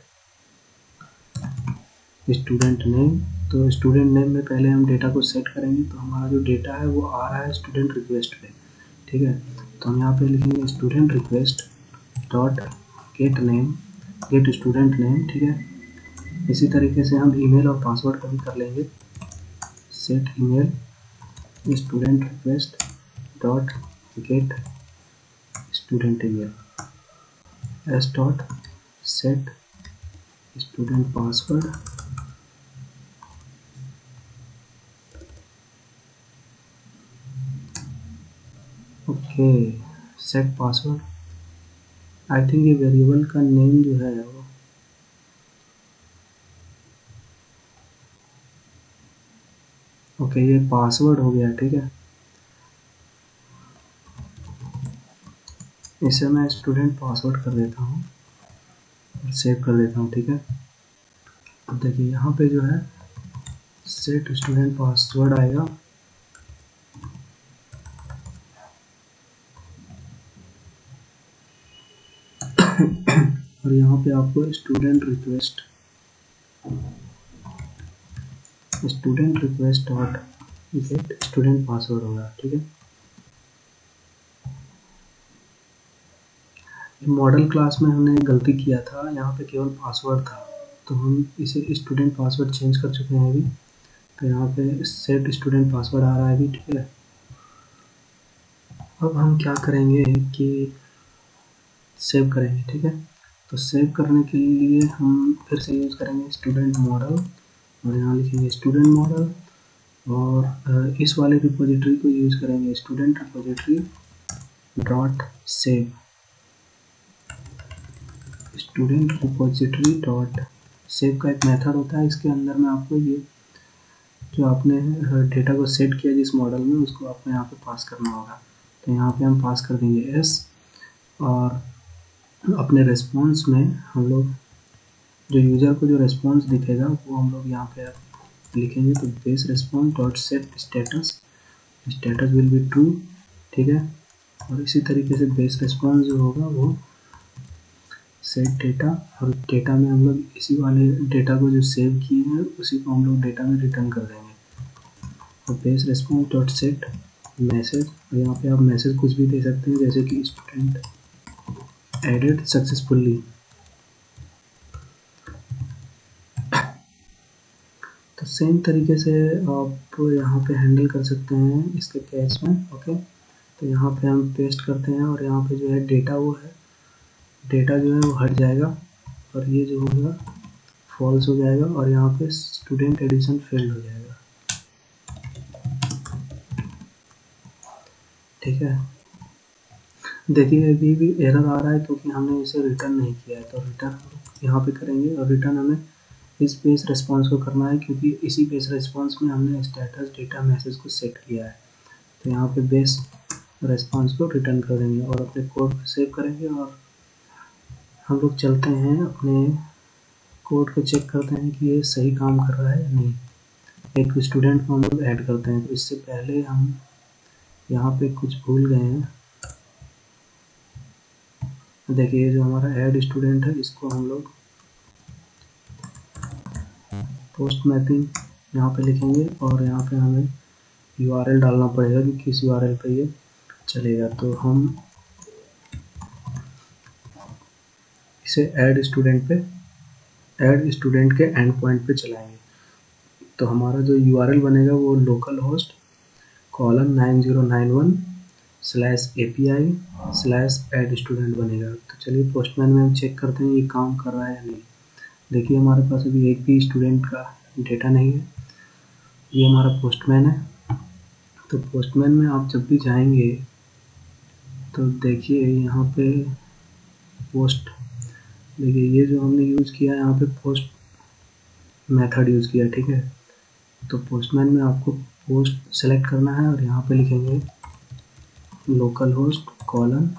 student name. तो स्टूडेंट नेम में पहले हम डेटा को सेट करेंगे, तो हमारा जो डेटा है वो आ रहा है स्टूडेंट रिक्वेस्ट पे, ठीक है। तो हम यहाँ पे लिखेंगे student request dot get name, get student name, ठीक है। इसी तरीके से हम ईमेल और पासवर्ड का भी कर लेंगे, set email student request dot get student email, S dot set student password, okay. Set password, I think ये वेरिएबल का नेम जो है वो ओके, ये पासवर्ड हो गया, ठीक है। इसे मैं स्टूडेंट पासवर्ड कर देता हूँ और सेव कर देता हूँ, ठीक है। अब देखिए यहाँ पे जो है सेट स्टूडेंट पासवर्ड आएगा और यहाँ पे आपको student request dot get student password होगा, ठीक है। मॉडल क्लास में हमने गलती किया था, यहाँ पे केवल पासवर्ड था, तो हम इसे स्टूडेंट पासवर्ड चेंज कर चुके हैं अभी। तो यहाँ पे सेट स्टूडेंट पासवर्ड आ रहा है अभी, ठीक है। अब हम क्या करेंगे कि सेव करेंगे, ठीक है। तो सेव करने के लिए हम फिर से यूज़ करेंगे स्टूडेंट मॉडल और यहाँ लिखेंगे स्टूडेंट मॉडल और इस वाले रिपोजिटरी को यूज़ करेंगे student repository dot save, student repository dot save का एक मेथड होता है, इसके अंदर में आपको ये जो आपने डेटा को सेट किया जिस मॉडल में उसको आपको यहाँ पे पास करना होगा। तो यहाँ पे हम पास कर देंगे एस और अपने रेस्पॉन्स में हम लोग जो यूज़र को जो रेस्पॉन्स दिखेगा वो हम लोग यहाँ पे लिखेंगे। तो base response dot set status will be true, ठीक है। और इसी तरीके से बेस रेस्पॉन्स जो होगा वो सेट डेटा, और डेटा में हम लोग इसी वाले डेटा को जो सेव किए हैं उसी को हम लोग डेटा में रिटर्न कर देंगे। और base response dot set message, और यहाँ पे आप मैसेज कुछ भी दे सकते हैं जैसे कि स्टूडेंट एडेड सक्सेसफुली। तो सेम तरीके से आप यहाँ पे हैंडल कर सकते हैं इसके केस में, ओके। तो यहाँ पे हम पेस्ट करते हैं और यहाँ पे जो है डेटा वो है, डेटा जो है वो हट जाएगा और ये जो होगा फॉल्स हो जाएगा और यहाँ पे स्टूडेंट एडिशन फेल्ड हो जाएगा, ठीक है। देखिए अभी भी एरर आ रहा है क्योंकि हमने इसे रिटर्न नहीं किया है, तो रिटर्न हम यहाँ पे करेंगे और रिटर्न हमें इस बेस रिस्पॉन्स को करना है क्योंकि इसी बेस रिस्पॉन्स में हमने स्टेटस डेटा मैसेज को सेट किया है। तो यहाँ पे बेस रिस्पॉन्स को रिटर्न कर देंगे और अपने कोड को सेव करेंगे और हम लोग चलते हैं अपने कोड को चेक करते हैं कि ये सही काम कर रहा है या नहीं। एक स्टूडेंट को हम लोग ऐड करते हैं, तो इससे पहले हम यहाँ पे कुछ भूल गए हैं। देखिए जो हमारा ऐड स्टूडेंट है इसको हम लोग पोस्ट मैपिंग यहाँ पे लिखेंगे और यहाँ पे हमें URL डालना पड़ेगा कि किस URL पे ये चलेगा। तो हम इसे ऐड स्टूडेंट के एंड पॉइंट पे चलाएंगे। तो हमारा जो URL बनेगा वो localhost:9091/API/add-student बनेगा। तो चलिए पोस्टमैन में हम चेक करते हैं ये काम कर रहा है या नहीं। देखिए हमारे पास अभी एक भी स्टूडेंट का डेटा नहीं है। ये हमारा पोस्टमैन है। तो पोस्टमैन में आप जब भी जाएंगे तो देखिए यहाँ पे पोस्ट, देखिए ये जो हमने यूज़ किया है यहाँ पे पोस्ट मेथड यूज़ किया, ठीक है। तो पोस्टमैन में आपको पोस्ट सेलेक्ट करना है और यहाँ पे लिखेंगे लोकल होस्ट कॉलन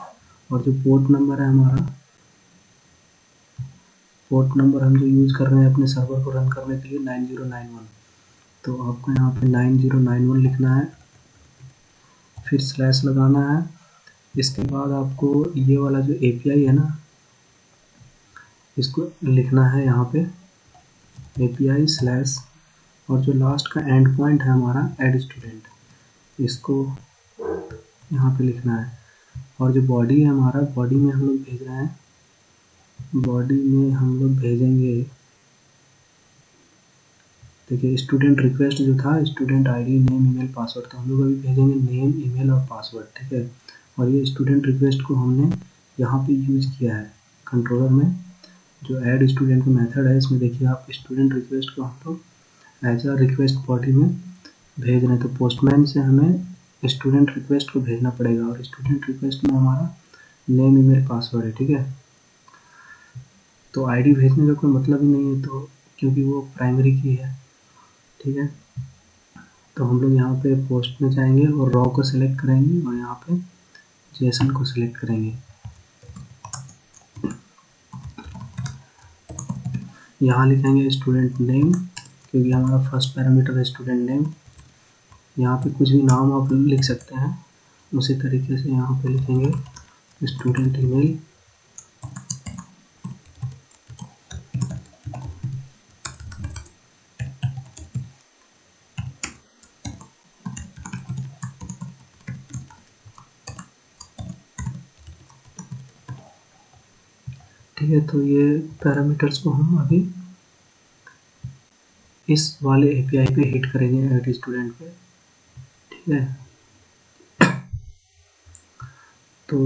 और जो पोर्ट नंबर है हमारा, पोर्ट नंबर हम जो यूज़ कर रहे हैं अपने सर्वर को रन करने के लिए 9091। तो आपको यहाँ पे 9091 लिखना है, फिर स्लैश लगाना है। इसके बाद आपको ये वाला जो API है ना इसको लिखना है यहाँ पे API स्लैश और जो लास्ट का एंड पॉइंट है हमारा ऐड स्टूडेंट, इसको यहाँ पे लिखना है। और जो बॉडी है हमारा, बॉडी में हम लोग भेज रहे हैं, बॉडी में हम लोग भेजेंगे, देखिए स्टूडेंट रिक्वेस्ट जो था student ID name email password, तो हम लोग अभी भेजेंगे नेम ईमेल और पासवर्ड, ठीक है। और ये स्टूडेंट रिक्वेस्ट को हमने यहाँ पे यूज़ किया है कंट्रोलर में, जो ऐड स्टूडेंट का मेथड है इसमें देखिए आप स्टूडेंट रिक्वेस्ट को हम लोग एज अ रिक्वेस्ट बॉडी में भेज रहे हैं। तो पोस्टमैन से हमें स्टूडेंट रिक्वेस्ट को भेजना पड़ेगा और स्टूडेंट रिक्वेस्ट में हमारा नेम ईमेल पासवर्ड है, ठीक है। तो ID भेजने का कोई मतलब ही नहीं है, तो क्योंकि वो प्राइमरी की है, ठीक है। तो हम लोग यहाँ पे पोस्ट में जाएंगे और रॉ को सिलेक्ट करेंगे और यहाँ पे जेसन को सिलेक्ट करेंगे। यहाँ लिखेंगे स्टूडेंट नेम क्योंकि हमारा फर्स्ट पैरामीटर है स्टूडेंट नेम। यहाँ पे कुछ भी नाम आप लिख सकते हैं, उसी तरीके से यहाँ पे लिखेंगे स्टूडेंट ईमेल। ठीक है, तो ये पैरामीटर्स को हम अभी इस वाले API पे हिट करेंगे ऐड स्टूडेंट पे, ठीक है। तो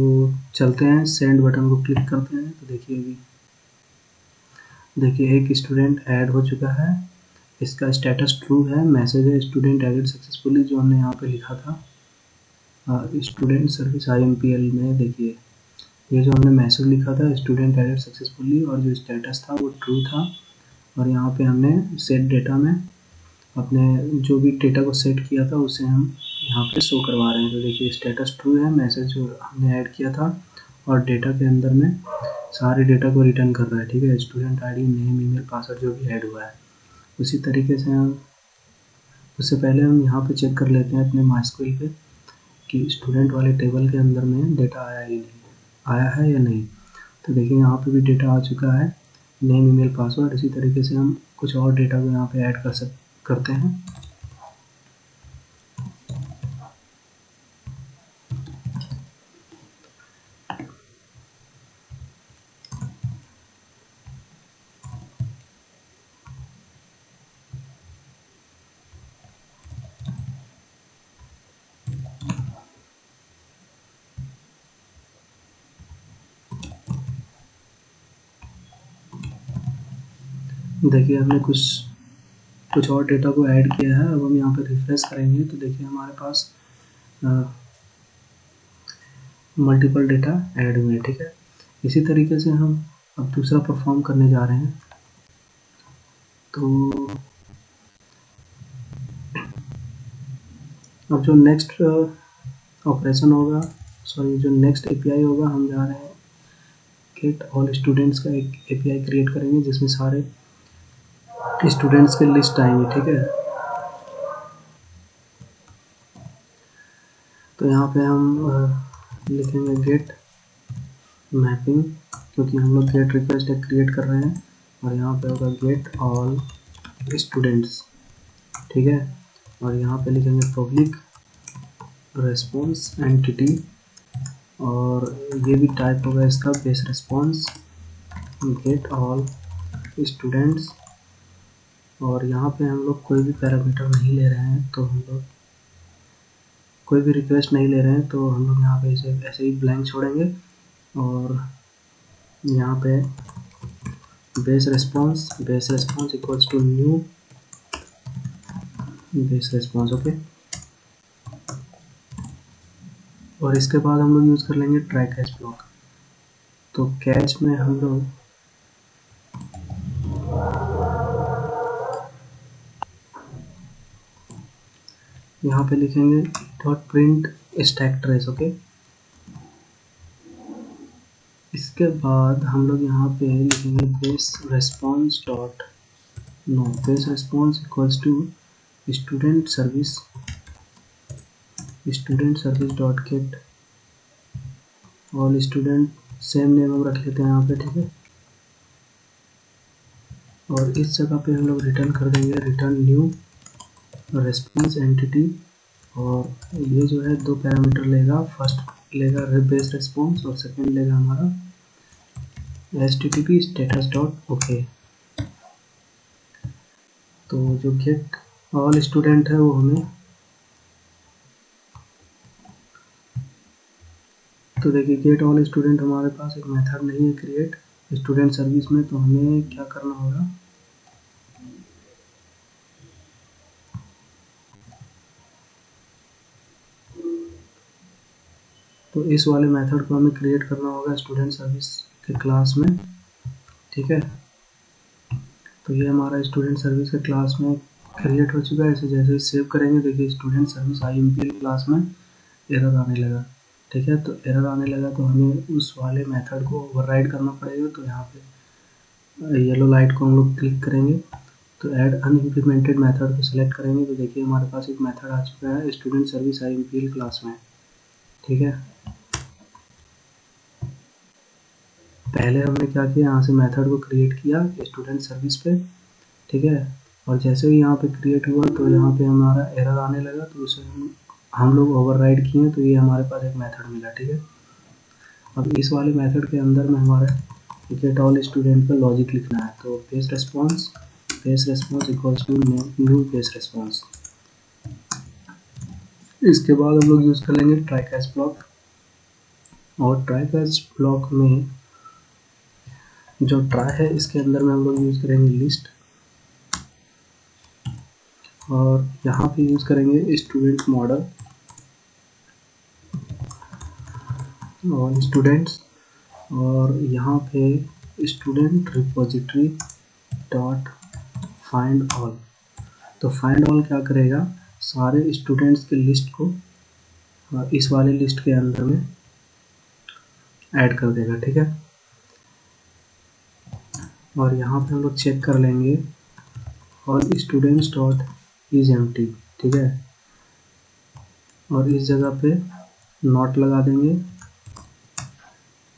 चलते हैं सेंड बटन को क्लिक करते हैं। तो देखिए अभी देखिए एक स्टूडेंट ऐड हो चुका है, इसका स्टेटस ट्रू है, मैसेज है स्टूडेंट एडेड सक्सेसफुली जो हमने यहाँ पे लिखा था स्टूडेंट सर्विस IMPL में। देखिए ये जो हमने मैसेज लिखा था स्टूडेंट एडेड सक्सेसफुली और जो स्टेटस था वो ट्रू था। और यहाँ पे हमने सेट डेटा में अपने जो भी डेटा को सेट किया था उसे हम यहाँ पे शो करवा रहे हैं। तो देखिए स्टेटस ट्रू है, मैसेज जो हमने ऐड किया था और डेटा के अंदर में सारे डेटा को रिटर्न कर रहा है, ठीक है। Student ID name email password जो भी ऐड हुआ है उसी तरीके से हम उससे पहले हम यहाँ पे चेक कर लेते हैं अपने MySQL पे कि स्टूडेंट वाले टेबल के अंदर में डेटा आया है या नहीं। तो देखिए यहाँ पे भी डेटा आ चुका है नेम ईमेल पासवर्ड। इसी तरीके से हम कुछ और डेटा को यहाँ पे ऐड करते हैं। देखिए हमने कुछ और डेटा को ऐड किया है। अब हम यहाँ पे रिफ्रेश करेंगे तो देखिए हमारे पास मल्टीपल डेटा ऐड हुए, ठीक है। इसी तरीके से हम अब दूसरा परफॉर्म करने जा रहे हैं। तो अब जो नेक्स्ट ऑपरेशन होगा, सॉरी जो नेक्स्ट एपीआई होगा, हम जा रहे हैं गेट ऑल स्टूडेंट्स का एक एपीआई क्रिएट करेंगे जिसमें सारे स्टूडेंट्स के लिस्ट आएंगे, ठीक है। तो यहाँ पे हम लिखेंगे गेट मैपिंग, क्योंकि हम लोग गेट रिक्वेस्ट एक क्रिएट कर रहे हैं, और यहाँ पे होगा गेट ऑल स्टूडेंट्स, ठीक है। और यहाँ पे लिखेंगे पब्लिक रेस्पॉन्स एंटिटी, और ये भी टाइप होगा इसका base response get all students. और यहाँ पे हम लोग कोई भी पैरामीटर नहीं ले रहे हैं, तो हम लोग कोई भी रिक्वेस्ट नहीं ले रहे हैं, तो हम लोग यहाँ पे इसे ऐसे ही ब्लैंक छोड़ेंगे। और यहाँ पे base response equals to new base response, okay. और इसके बाद हम लोग यूज़ कर लेंगे ट्राई कैच ब्लॉक। तो कैच में हम लोग यहाँ पे लिखेंगे dot print stack trace, okay. इसके बाद हम लोग यहाँ पे लिखेंगे base response equals to student service dot get all student, same name हम रख लेते हैं यहाँ पे, ठीक है। और इस जगह पे हम लोग रिटर्न कर देंगे रिटर्न न्यू रेस्पॉन्स एंटिटी, और ये जो है दो पैरामीटर लेगा, फर्स्ट लेगा बेस रेस्पॉन्स और सेकंड लेगा हमारा http status डॉट ओके। तो जो गेट ऑल स्टूडेंट है वो हमें, तो देखिए गेट ऑल स्टूडेंट हमारे पास एक मेथड नहीं है क्रिएट स्टूडेंट सर्विस में, तो हमें क्या करना होगा, तो इस वाले मेथड को हमें क्रिएट करना होगा स्टूडेंट सर्विस के क्लास में, ठीक है। तो ये हमारा स्टूडेंट सर्विस के क्लास में क्रिएट हो चुका है। इसे जैसे ही सेव करेंगे, देखिए स्टूडेंट सर्विस IMPL क्लास में एरर आने लगा, ठीक है। तो एरर आने लगा तो हमें उस वाले मेथड को ओवरराइड करना पड़ेगा। तो यहाँ पे येलो लाइट को हम लोग क्लिक करेंगे, तो ऐड अनइम्प्लीमेंटेड मेथड को सिलेक्ट करेंगे, तो देखिए हमारे पास एक मेथड आ चुका है स्टूडेंट सर्विस IMPL क्लास में, ठीक है। पहले हमने क्या किया, यहाँ से मेथड को क्रिएट किया स्टूडेंट सर्विस पे, ठीक है। और जैसे ही यहाँ पे क्रिएट हुआ तो यहाँ पे हमारा एरर आने लगा, तो उसे हम लोग ओवरराइड किए, तो ये हमारे पास एक मेथड मिला, ठीक है। अब इस वाले मेथड के अंदर में हमारा गेट ऑल स्टूडेंट का लॉजिक लिखना है। तो base response equals to new base response. इसके बाद हम लोग यूज़ कर लेंगे ट्राई कैच ब्लॉक, और ट्राई कैच ब्लॉक में जो ट्राई है इसके अंदर में हम लोग यूज़ करेंगे लिस्ट, और यहाँ पे यूज़ करेंगे स्टूडेंट मॉडल और स्टूडेंट्स, और यहाँ पे student repository dot find all. तो फाइंड ऑल क्या करेगा, सारे स्टूडेंट्स के लिस्ट को इस वाले लिस्ट के अंदर में ऐड कर देगा, ठीक है। और यहाँ पे हम लोग चेक कर लेंगे all students dot is empty, ठीक है। और इस जगह पे नॉट लगा देंगे,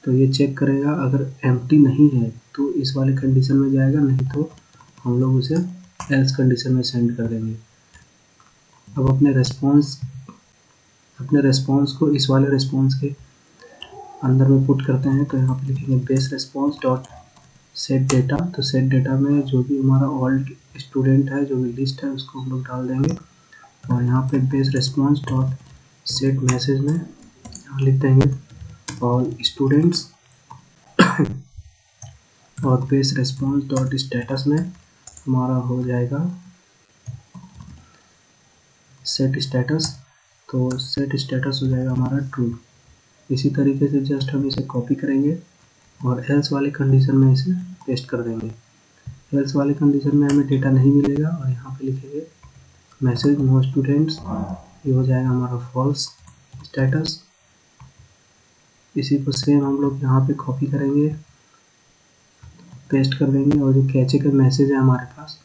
तो ये चेक करेगा, अगर एम्प्टी नहीं है तो इस वाले कंडीशन में जाएगा, नहीं तो हम लोग उसे एल्स कंडीशन में सेंड कर देंगे। अब अपने रेस्पॉन्स को इस वाले रेस्पॉन्स के अंदर में पुट करते हैं। तो यहाँ पे लिखेंगे base response dot set data. तो सेट डेटा में जो भी हमारा ऑल स्टूडेंट है, जो भी लिस्ट है, उसको हम लोग डाल देंगे। और यहाँ पे base response dot set message में यहाँ लिख देंगे ऑल स्टूडेंट्स, और बेस रेस्पॉन्स डॉट स्टेटस में हमारा हो जाएगा सेट स्टेटस। तो सेट स्टेटस हो जाएगा हमारा ट्रू, इसी तरीके से जस्ट हम इसे कॉपी करेंगे और एल्स वाले कंडीशन में इसे पेस्ट कर देंगे। एल्स वाले कंडीशन में हमें डेटा नहीं मिलेगा और यहाँ पे लिखेंगे मैसेज नो स्टूडेंट्स, ये हो जाएगा हमारा फॉल्स स्टेटस। इसी को सेम हम लोग यहाँ पे कॉपी करेंगे, पेस्ट कर देंगे और जो कैचे का मैसेज है हमारे पास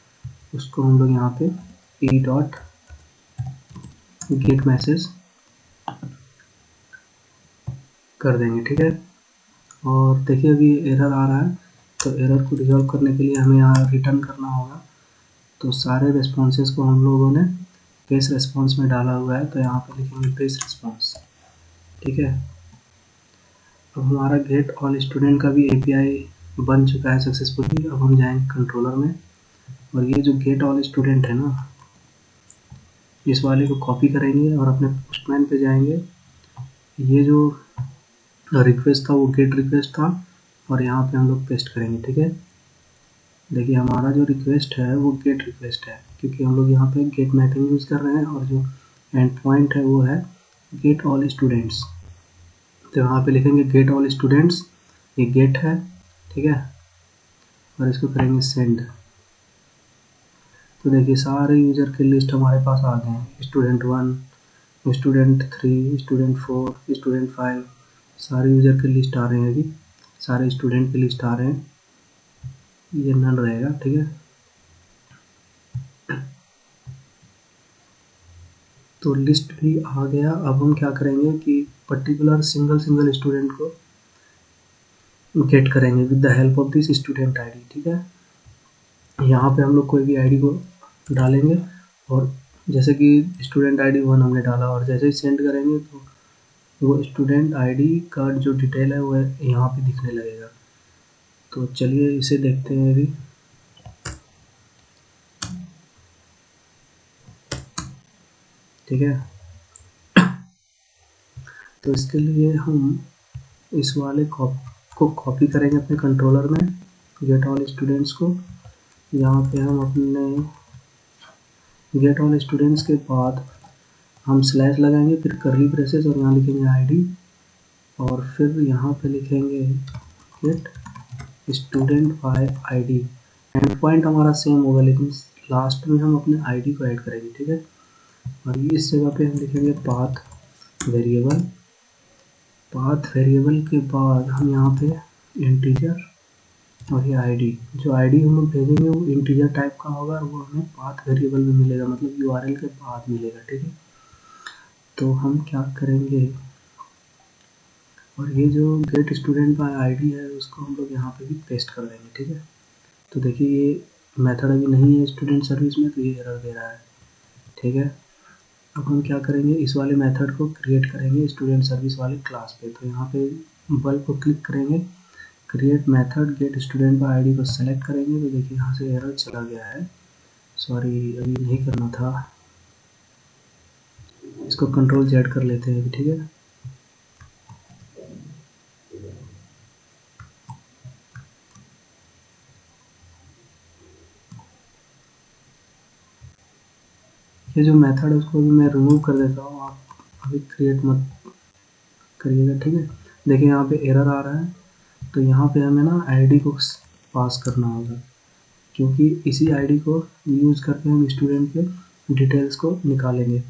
उसको हम लोग यहाँ पे ई डॉट गेट मैसेज कर देंगे, ठीक है। और देखिए अभी एरर आ रहा है, तो एरर को रिजॉल्व करने के लिए हमें यहाँ रिटर्न करना होगा। तो सारे रिस्पॉन्सेस को हम लोगों ने बेस रिस्पॉन्स में डाला हुआ है, तो यहाँ पे लिखेंगे बेस रिस्पॉन्स, ठीक है। अब हमारा गेट ऑल स्टूडेंट का भी एपीआई बन चुका है सक्सेसफुली। अब हम जाएंगे कंट्रोलर में और ये जो गेट ऑल स्टूडेंट है ना, इस वाले को कॉपी करेंगे और अपने पोस्टमैन पे जाएंगे। ये जो रिक्वेस्ट था वो गेट रिक्वेस्ट था और यहाँ पे हम लोग पेस्ट करेंगे, ठीक है। देखिए हमारा जो रिक्वेस्ट है वो गेट रिक्वेस्ट है, क्योंकि हम लोग यहाँ पे गेट मैपिंग यूज़ कर रहे हैं और जो एंड पॉइंट है वो है गेट ऑल स्टूडेंट्स। तो यहाँ पे लिखेंगे गेट ऑल स्टूडेंट्स, ये गेट है, ठीक है, और इसको करेंगे सेंड। तो देखिए सारे यूज़र की लिस्ट हमारे पास आ गए हैं, स्टूडेंट 1, स्टूडेंट 3, स्टूडेंट 4, स्टूडेंट 5, सारे यूज़र की लिस्ट आ रहे हैं। अभी सारे स्टूडेंट की लिस्ट आ रहे हैं, ये नल रहेगा, ठीक है। तो लिस्ट भी आ गया। अब हम क्या करेंगे कि पर्टिकुलर सिंगल स्टूडेंट को गेट करेंगे with the help of this student ID, ठीक है। यहाँ पे हम लोग कोई भी आईडी को डालेंगे और जैसे कि स्टूडेंट आईडी 1 हमने डाला और जैसे ही सेंड करेंगे तो वो स्टूडेंट आईडी का जो डिटेल है वो यहाँ पे दिखने लगेगा। तो चलिए इसे देखते हैं अभी। ठीक है, तो इसके लिए हम इस वाले को कॉपी करेंगे अपने कंट्रोलर में, गेट ऑल स्टूडेंट्स को। यहाँ पे हम अपने गेट ऑल स्टूडेंट्स के बाद हम स्लैश लगाएंगे, फिर करली ब्रेसेस और यहाँ लिखेंगे आईडी और फिर यहाँ पे लिखेंगे get student by ID. Endpoint हमारा सेम होगा लेकिन लास्ट में हम अपने आईडी को ऐड करेंगे, ठीक है। और इस जगह पे हम लिखेंगे पाथ वेरिएबल। पाथ वेरिएबल के बाद हम यहाँ पे इंटीजर और ये आईडी, जो आईडी हम लोग भेजेंगे वो इंटीजर टाइप का होगा और वो हमें पाथ वेरिएबल में मिलेगा, मतलब यूआरएल के बाद मिलेगा, ठीक है। तो हम क्या करेंगे, और ये जो गेट स्टूडेंट बाय आईडी है उसको हम लोग यहाँ पे भी पेस्ट कर देंगे, ठीक है। तो देखिए ये मेथड अभी नहीं है स्टूडेंट सर्विस में, तो ये एरर दे रहा है, ठीक है। अब हम क्या करेंगे, इस वाले मेथड को क्रिएट करेंगे स्टूडेंट सर्विस वाले क्लास पे। तो यहाँ पे बल्ब को क्लिक करेंगे, create method gate student by ID को सेलेक्ट करेंगे। तो देखिए यहाँ से एरर चला गया है, सॉरी अभी नहीं करना था, इसको कंट्रोल जेड कर लेते हैं अभी, ठीक है। ये जो मेथड है उसको भी मैं रिमूव कर देता हूँ, आप अभी क्रिएट मत करिएगा, ठीक है। देखिए यहाँ पे एरर आ रहा है, तो यहाँ पे हमें ना आईडी को पास करना होगा, क्योंकि इसी आईडी को यूज़ करके हम स्टूडेंट के डिटेल्स को निकालेंगे।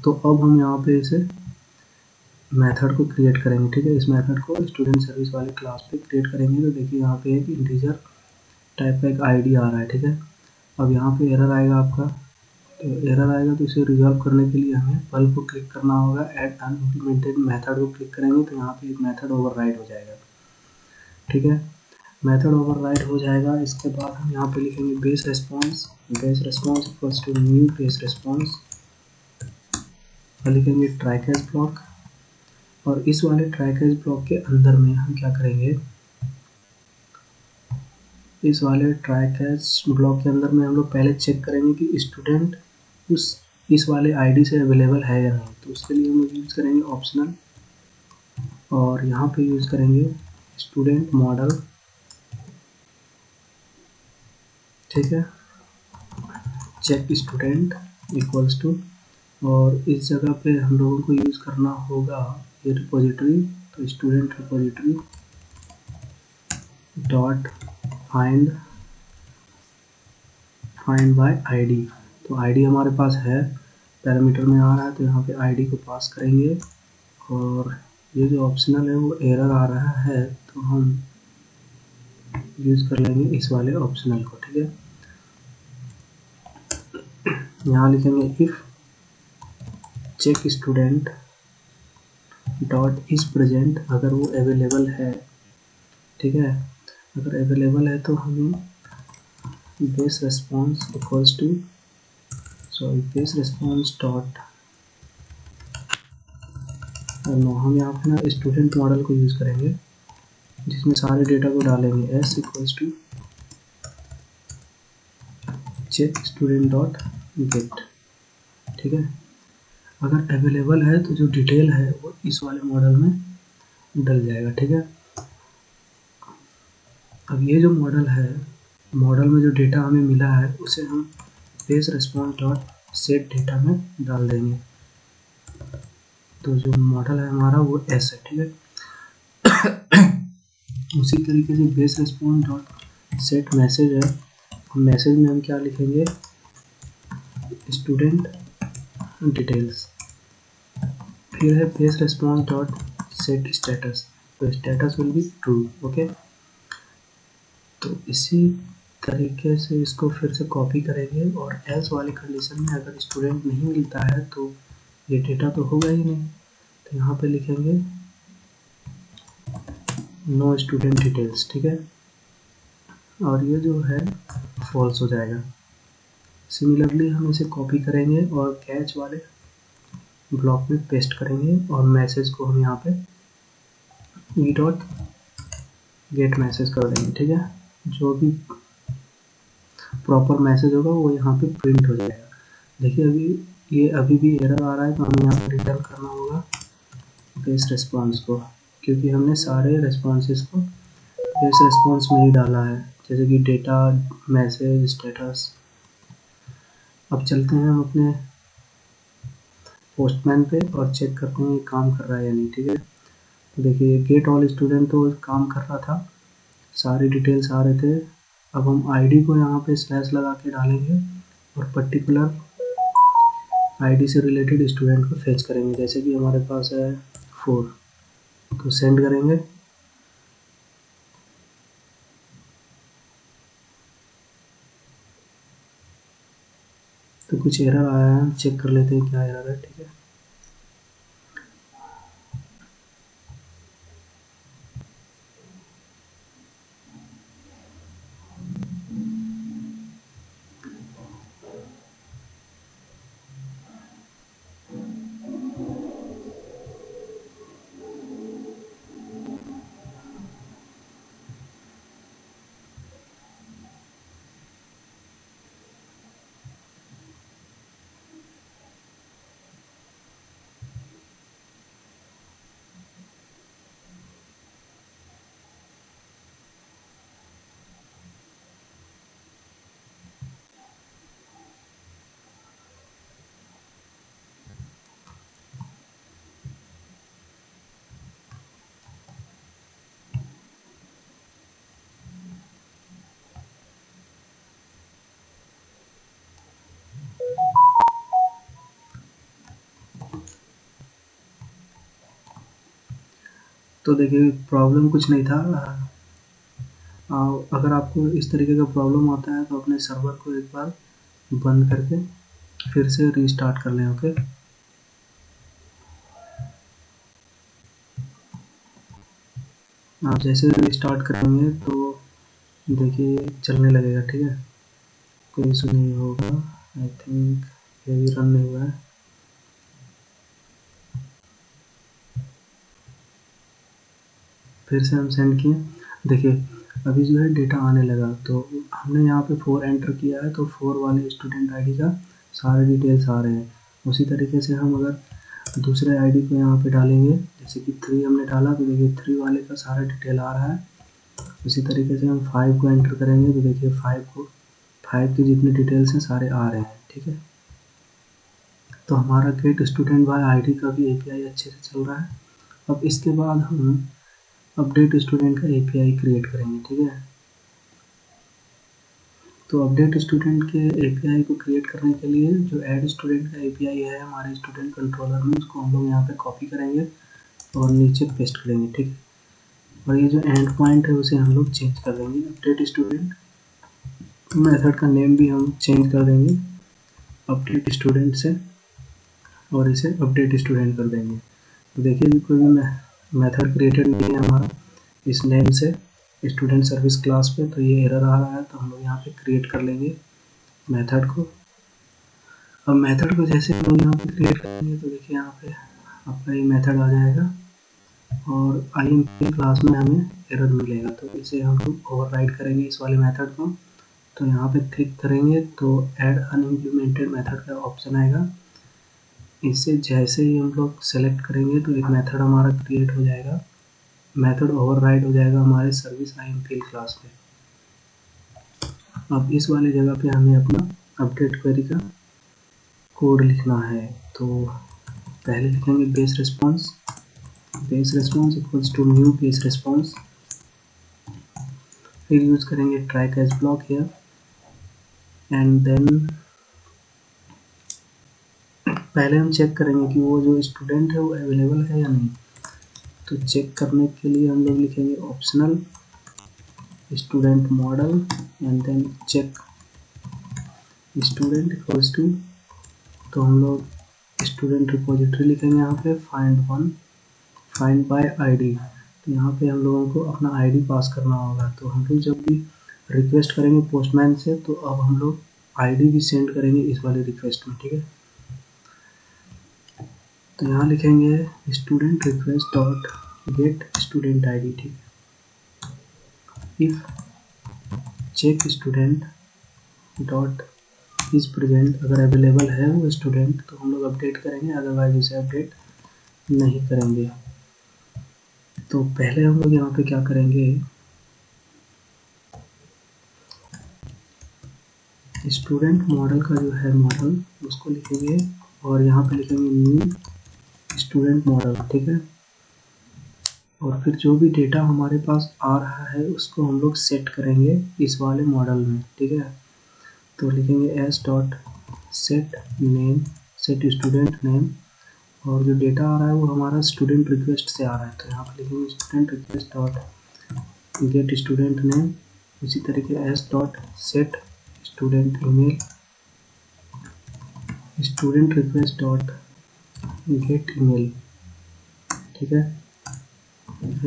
तो अब हम यहाँ पे इसे मेथड को क्रिएट करेंगे, ठीक है। इस मेथड को स्टूडेंट सर्विस वाले क्लास पे क्रिएट करेंगे। तो देखिए यहाँ पे एक इंटीजर टाइप का एक आईडी आ रहा है, ठीक है। अब यहाँ पे एरर आएगा आपका, तो एरर आएगा तो इसे रिजॉल्व करने के लिए हमें बल्ब को क्लिक करना होगा, ऐड अनइम्प्लीमेंटेड मेथड को क्लिक करेंगे तो यहाँ पे एक मेथड ओवरराइड हो जाएगा, ठीक है। मेथड ओवरराइड हो जाएगा, इसके बाद हम यहाँ पे लिखेंगे base response equals to new base response और लिखेंगे ट्राई कैच ब्लॉक। और इस वाले ट्राई कैच ब्लॉक के अंदर में हम क्या करेंगे, इस वाले ट्राई कैच ब्लॉक के अंदर में हम लोग पहले चेक करेंगे कि स्टूडेंट इस वाले आईडी से अवेलेबल है या नहीं। तो उसके लिए हम लोग यूज़ करेंगे ऑप्शनल और यहाँ पे यूज़ करेंगे स्टूडेंट मॉडल, ठीक है, चेक स्टूडेंट इक्वल्स टू, और इस जगह पे हम लोगों को यूज़ करना होगा ये रिपोजिटरी, तो student repository dot find by ID. तो आईडी हमारे पास है, पैरामीटर में आ रहा है, तो यहाँ पे आईडी को पास करेंगे। और ये जो ऑप्शनल है वो एरर आ रहा है, तो हम यूज़ कर लेंगे इस वाले ऑप्शनल को, ठीक है। यहाँ लिखेंगे if check student dot is present, अगर वो अवेलेबल है, ठीक है। अगर अवेलेबल है तो हमें base response equals to base response dot, no, हम यहाँ पे ना स्टूडेंट मॉडल को यूज़ करेंगे जिसमें सारे डेटा को डालेंगे। S equals to check student dot get, ठीक है। अगर अवेलेबल है तो जो डिटेल है वो इस वाले मॉडल में डल जाएगा, ठीक है। अब ये जो मॉडल है, मॉडल में जो डेटा हमें मिला है उसे हम base response dot set data में डाल देंगे। तो जो मॉडल है हमारा वो एस है, ठीक है। उसी तरीके से base response dot set message है, मैसेज में हम क्या लिखेंगे, स्टूडेंट डिटेल्स। फिर है base response dot set status, तो status will be true, okay. तो इसी तरीके से इसको फिर से कॉपी करेंगे और एल्स वाली कंडीशन में अगर स्टूडेंट नहीं मिलता है तो ये डेटा तो होगा ही नहीं, तो यहाँ पे लिखेंगे नो स्टूडेंट डिटेल्स, ठीक है। और ये जो है फॉल्स हो जाएगा। सिमिलरली हम इसे कॉपी करेंगे और कैच वाले ब्लॉक में पेस्ट करेंगे और मैसेज को हम यहाँ पे ई डॉट गेट मैसेज कर देंगे, ठीक है। जो भी प्रॉपर मैसेज होगा वो यहाँ पे प्रिंट हो जाएगा। देखिए अभी भी एरर आ रहा है, तो हमें यहाँ पे रिटर्न करना होगा बेस रेस्पॉन्स को, क्योंकि हमने सारे रेस्पॉन्सेस को बेस रेस्पॉन्स में ही डाला है, जैसे कि डेटा, मैसेज, स्टेटस। अब चलते हैं हम अपने पोस्टमैन पे और चेक करते हैं ये काम कर रहा है या नहीं, ठीक है। देखिए गेट ऑल स्टूडेंट तो काम कर रहा था, सारे डिटेल्स आ रहे थे। अब हम आईडी को यहाँ पे स्लैश लगा के डालेंगे और पर्टिकुलर आईडी से रिलेटेड स्टूडेंट को फेच करेंगे, जैसे कि हमारे पास है 4, तो सेंड करेंगे। तो कुछ एरर आया है, चेक कर लेते हैं क्या एरर है, ठीक है। तो देखिए प्रॉब्लम कुछ नहीं था। अगर आपको इस तरीके का प्रॉब्लम आता है तो अपने सर्वर को एक बार बंद करके फिर से रीस्टार्ट कर लें, ओके। आप जैसे रीस्टार्ट करेंगे तो देखिए चलने लगेगा, ठीक है, कोई इशू नहीं होगा। आई थिंक ये भी रन नहीं हुआ है। फिर से हम सेंड किए, देखिए अभी जो है डेटा आने लगा। तो हमने यहाँ पे 4 एंटर किया है, तो 4 वाले स्टूडेंट आईडी का सारे डिटेल्स आ रहे हैं। उसी तरीके से हम अगर दूसरे आईडी को यहाँ पे डालेंगे, जैसे कि 3 हमने डाला, तो देखिए 3 वाले का सारा डिटेल आ रहा है। उसी तरीके से हम 5 को एंटर करेंगे, तो देखिए 5 के जितने डिटेल्स हैं सारे आ रहे हैं, ठीक है। तो हमारा गेट स्टूडेंट बाय आईडी का भी एपीआई अच्छे से चल रहा है। अब इसके बाद हम अपडेट स्टूडेंट का एपीआई क्रिएट करेंगे, ठीक है। तो अपडेट स्टूडेंट के एपीआई को क्रिएट करने के लिए जो ऐड स्टूडेंट का एपीआई है हमारे स्टूडेंट कंट्रोलर में, उसको हम लोग यहाँ पे कॉपी करेंगे और नीचे पेस्ट करेंगे, ठीक है। और ये जो एंड पॉइंट है उसे हम लोग चेंज कर देंगे। अपडेट स्टूडेंट मेथड का नेम भी हम चेंज कर देंगे अपडेट स्टूडेंट से, और इसे अपडेट स्टूडेंट कर देंगे। तो देखिए कोई भी मेथड क्रिएटेड नहीं है हमारा इस नेम से स्टूडेंट सर्विस क्लास पे, तो ये एरर आ रहा है। तो हम लोग यहाँ पे क्रिएट कर लेंगे मेथड को। अब मेथड को जैसे हम लोग यहाँ पे क्रिएट करेंगे तो देखिए यहाँ पे आपका ये मेथड आ जाएगा और IMP क्लास में हमें एरर मिलेगा। तो इसे हम लोग ओवरराइड करेंगे इस वाले मेथड को। तो यहाँ पे क्लिक करेंगे तो ऐड अनइम्प्लीमेंटेड मेथड का ऑप्शन आएगा। इसे जैसे ही हम लोग सेलेक्ट करेंगे तो एक मेथड हमारा क्रिएट हो जाएगा, मेथड ओवरराइड हो जाएगा हमारे सर्विस IMP क्लास पे। अब इस वाली जगह पे हमें अपना अपडेट क्वेरी का कोड लिखना है। तो पहले लिखेंगे base response equals to new base response, फिर यूज करेंगे try catch block here and then पहले हम चेक करेंगे कि वो जो स्टूडेंट है वो अवेलेबल है या नहीं। तो चेक करने के लिए हम लोग लिखेंगे optional student model and then check student equals to, तो हम लोग स्टूडेंट रिपोजिटरी लिखेंगे यहाँ पे फाइंड बाय आईडी। तो यहाँ पे हम लोगों को अपना आईडी पास करना होगा। तो हम लोग जब भी रिक्वेस्ट करेंगे पोस्टमैन से तो अब हम लोग आईडी भी सेंड करेंगे इस वाले रिक्वेस्ट में, ठीक है। तो यहाँ लिखेंगे student request dot get student ID, ठीक है। If check student dot is present, अगर अवेलेबल है वो स्टूडेंट तो हम लोग अपडेट करेंगे, अदरवाइज उसे अपडेट नहीं करेंगे। तो पहले हम लोग यहाँ पे क्या करेंगे, स्टूडेंट मॉडल का जो है मॉडल उसको लिखेंगे और यहाँ पे लिखेंगे न्यू स्टूडेंट मॉडल, ठीक है। और फिर जो भी डेटा हमारे पास आ रहा है उसको हम लोग सेट करेंगे इस वाले मॉडल में, ठीक है। तो लिखेंगे S dot set name, set student name, और जो डेटा आ रहा है वो हमारा स्टूडेंट रिक्वेस्ट से आ रहा है। तो यहाँ पर लिखेंगे student request dot get student name, उसी तरीके S dot set student email, student request dot gate email, ठीक है।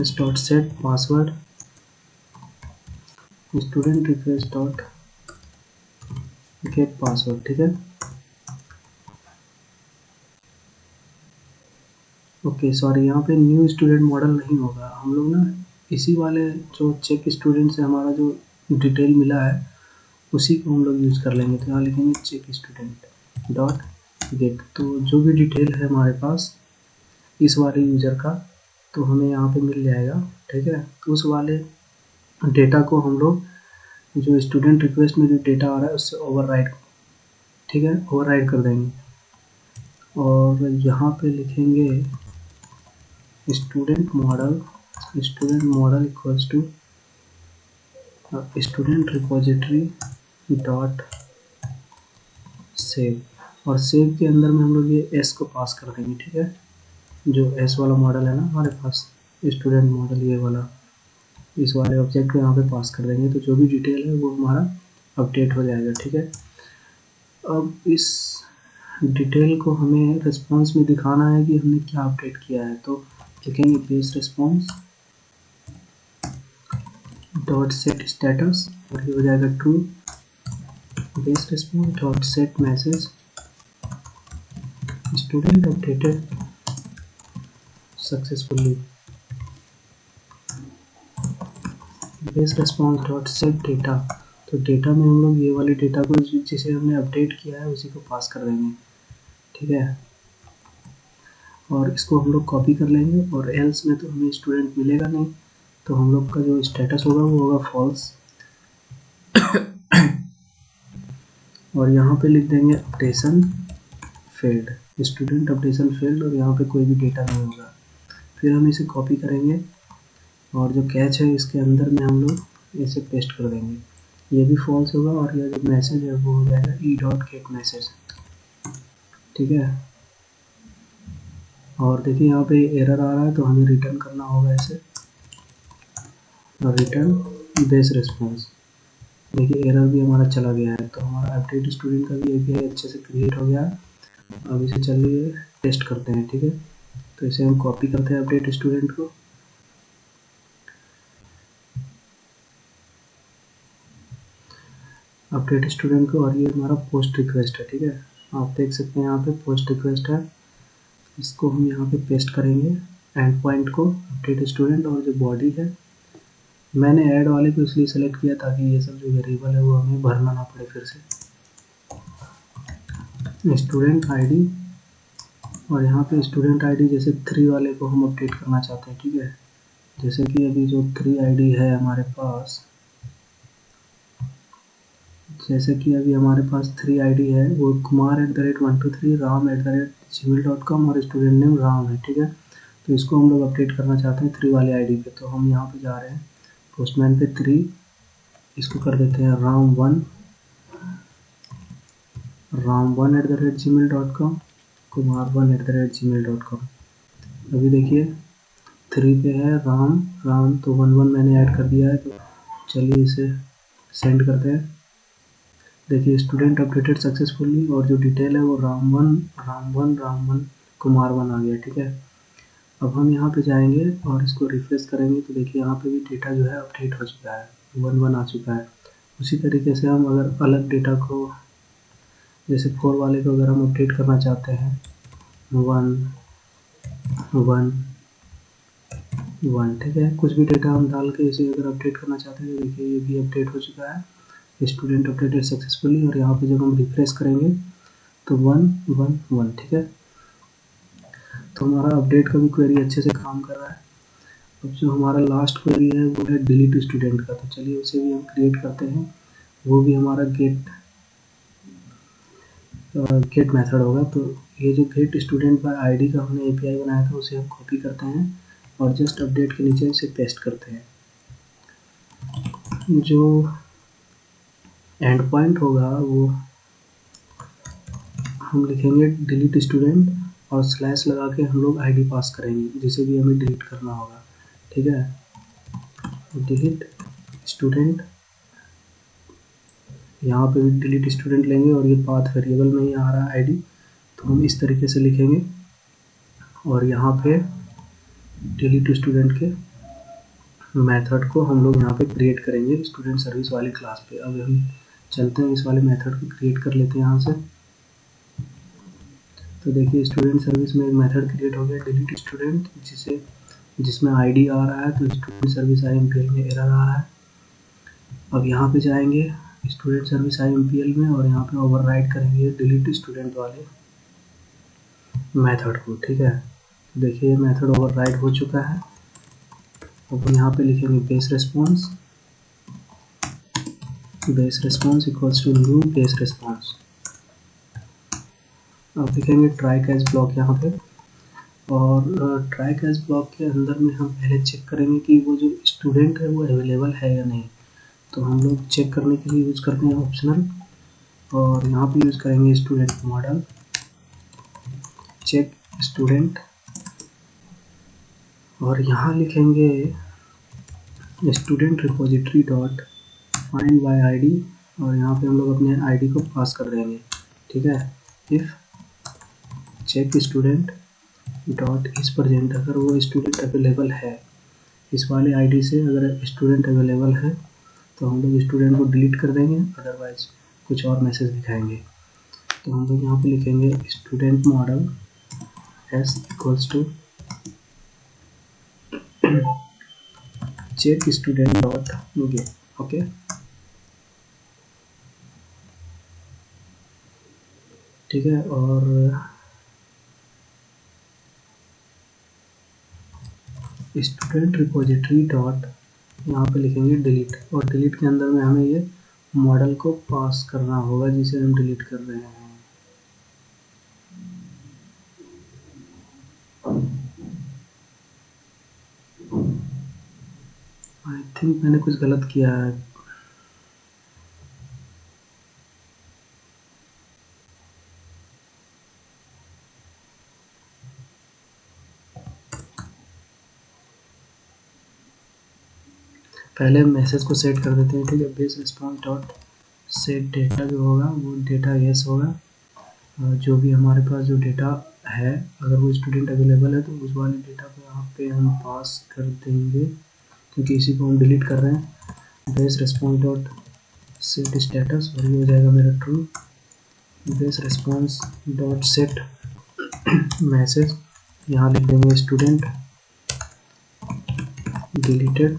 S dot set password, student request dot gate password, ठीक है। ओके सॉरी, यहाँ पे न्यू स्टूडेंट मॉडल नहीं होगा, हम लोग ना इसी वाले जो चेक स्टूडेंट से हमारा जो डिटेल मिला है उसी को हम लोग यूज़ कर लेंगे। तो यहाँ लिखेंगे चेक स्टूडेंट डॉट गेट, तो जो भी डिटेल है हमारे पास इस वाले यूज़र का तो हमें यहाँ पे मिल जाएगा, ठीक है। तो उस वाले डेटा को हम लोग जो स्टूडेंट रिक्वेस्ट में जो डेटा आ रहा है उससे ओवरराइड, ठीक है, ओवरराइड कर देंगे। और यहाँ पे लिखेंगे student model equals to student repository dot save, और सेव के अंदर में हम लोग ये एस को पास कर देंगे, ठीक है। जो एस वाला मॉडल है ना हमारे पास स्टूडेंट मॉडल, ये वाला इस वाले ऑब्जेक्ट को यहाँ पे पास कर देंगे। तो जो भी डिटेल है वो हमारा अपडेट हो जाएगा, ठीक है। अब इस डिटेल को हमें रिस्पॉन्स में दिखाना है कि हमने क्या अपडेट किया है। तो लिखेंगे base response dot set status, और ये हो जाएगा true. Base response dot set message student updated successfully. Base response dot set data, तो डेटा में हम लोग ये वाले डेटा को जिसे हमने अपडेट किया है उसी को पास कर देंगे, ठीक है। और इसको हम लोग कॉपी कर लेंगे, और एल्स में तो हमें स्टूडेंट मिलेगा नहीं, तो हम लोग का जो स्टेटस होगा वो होगा फॉल्स। और यहाँ पे लिख देंगे updation failed, student updation failed, और यहाँ पे कोई भी डेटा नहीं होगा। फिर हम इसे कॉपी करेंगे और जो कैच है इसके अंदर में हम लोग इसे पेस्ट कर देंगे। ये भी फॉल्स होगा और ये जो मैसेज है वो हो जाएगा e.getMessage। ठीक है, और देखिए यहाँ पे एरर आ रहा है तो हमें रिटर्न करना होगा इसे, रिटर्न बेस रिस्पॉन्स। देखिए एरर भी हमारा चला गया है, तो हमारा अपडेट स्टूडेंट का भी API अच्छे से क्रिएट हो गया। अब इसे चलिए टेस्ट करते हैं। ठीक है, तो इसे हम कॉपी करते हैं अपडेट स्टूडेंट को, अपडेट स्टूडेंट को, और ये हमारा पोस्ट रिक्वेस्ट है। ठीक है, आप देख सकते हैं यहाँ पे पोस्ट रिक्वेस्ट है, इसको हम यहाँ पे पेस्ट करेंगे एंड पॉइंट को, अपडेट स्टूडेंट, और जो बॉडी है मैंने ऐड वाले को इसलिए सेलेक्ट किया ताकि ये सब जो वेरिएबल है वो हमें भरना ना पड़े फिर से। स्टूडेंट आईडी, और यहाँ पे स्टूडेंट आईडी जैसे 3 वाले को हम अपडेट करना चाहते हैं। ठीक है, जैसे कि अभी जो 3 आईडी है हमारे पास, जैसे कि अभी हमारे पास 3 आईडी है, वो kumar@123, ram@gmail.com और स्टूडेंट नेम राम है। ठीक है, तो इसको हम लोग अपडेट करना चाहते हैं 3 वाले आईडी पे, तो हम यहाँ पे जा रहे हैं पोस्टमैन पे 3, इसको कर देते हैं ram1@gmail.com, kumar1@gmail.com। अभी देखिए 3 पे है राम, तो 1 मैंने ऐड कर दिया है, तो चलिए इसे सेंड करते हैं। देखिए स्टूडेंट अपडेटेड सक्सेसफुली, और जो डिटेल है वो राम1 कुमार1 आ गया। ठीक है, अब हम यहाँ पे जाएंगे और इसको रिफ्रेश करेंगे, तो देखिए यहाँ पे भी डेटा जो है अपडेट हो चुका है, 1 आ चुका है। उसी तरीके से हम अगर अलग डेटा को, जैसे 4 वाले को अगर हम अपडेट करना चाहते हैं 1 ठीक है, कुछ भी डेटा हम डाल के इसे अगर अपडेट करना चाहते हैं, तो देखिए ये भी अपडेट हो चुका है, स्टूडेंट अपडेटेड सक्सेसफुली, और यहाँ पे जब हम रिफ्रेश करेंगे तो 1 ठीक है, तो हमारा अपडेट का भी क्वेरी अच्छे से काम कर रहा है। अब जो हमारा लास्ट क्वेरी है वो है डिलीट स्टूडेंट का, तो चलिए उसे भी हम क्रिएट करते हैं। वो भी हमारा गेट मेथड होगा। तो ये जो गेट स्टूडेंट बाय आईडी का हमने API बनाया था उसे हम कॉपी करते हैं और जस्ट अपडेट के नीचे इसे पेस्ट करते हैं। जो एंड पॉइंट होगा वो हम लिखेंगे डिलीट स्टूडेंट और स्लैश लगा के हम लोग आईडी पास करेंगे जिसे भी हमें डिलीट करना होगा। ठीक है, डिलीट स्टूडेंट, यहाँ पे भी डिलीट स्टूडेंट लेंगे और ये पाथ वेरिएबल में ही आ रहा है आईडी, तो हम इस तरीके से लिखेंगे और यहाँ पे डिलीट स्टूडेंट के मेथड को हम लोग यहाँ पे क्रिएट करेंगे स्टूडेंट सर्विस वाले क्लास पे। अब हम चलते हैं इस वाले मेथड को क्रिएट कर लेते हैं यहाँ से। तो देखिए स्टूडेंट सर्विस में एक मेथड क्रिएट हो गया डिलीट स्टूडेंट, जिसमें आईडी आ रहा है, तो स्टूडेंट सर्विस IMPL में एरर आ रहा है। अब यहाँ पे जाएंगे स्टूडेंट सर्विस IMPL में और यहाँ पे ओवरराइड करेंगे डिलीट स्टूडेंट वाले मेथड को। ठीक है, देखिए मेथड ओवरराइड हो चुका है। अब यहाँ पे लिखेंगे base response equals to new base response. अब लिखेंगे ट्राई कैच ब्लॉक यहाँ पे, और ट्राई कैच ब्लॉक के अंदर में हम पहले चेक करेंगे कि वो जो स्टूडेंट है वो अवेलेबल है या नहीं। तो हम लोग चेक करने के लिए यूज़ करते हैं ऑप्शनल, और यहाँ पे यूज़ करेंगे स्टूडेंट मॉडल चेक स्टूडेंट, और यहाँ लिखेंगे student repository dot find by ID, और यहाँ पे हम लोग अपने आईडी को पास कर देंगे। ठीक है, इफ़ चेक स्टूडेंट डॉट इस प्रेजेंट, अगर वो स्टूडेंट अवेलेबल है इस वाले आईडी से, अगर स्टूडेंट अवेलेबल है तो हम लोग स्टूडेंट को डिलीट कर देंगे, अदरवाइज कुछ और मैसेज दिखाएंगे। तो हम लोग यहाँ पे लिखेंगे student model s equals to check student dot get. Okay, ठीक है, और स्टूडेंट रिपोजिटरी डॉट यहाँ पे लिखेंगे डिलीट, और डिलीट के अंदर में हमें ये मॉडल को पास करना होगा जिसे हम डिलीट कर रहे हैं। थिंक मैंने कुछ गलत किया है। पहले मैसेज को सेट कर देते हैं, ठीक है। Base response dot set data जो होगा वो डेटा येस होगा। जो भी हमारे पास जो डेटा है, अगर वो स्टूडेंट अवेलेबल है तो उस वाले डेटा को यहाँ पे हम पास कर देंगे, क्योंकि इसी को हम डिलीट कर रहे हैं। Base response dot set status, और ये हो जाएगा मेरा true. Base response dot set message, यहाँ लिख देंगे स्टूडेंट डिलीटेड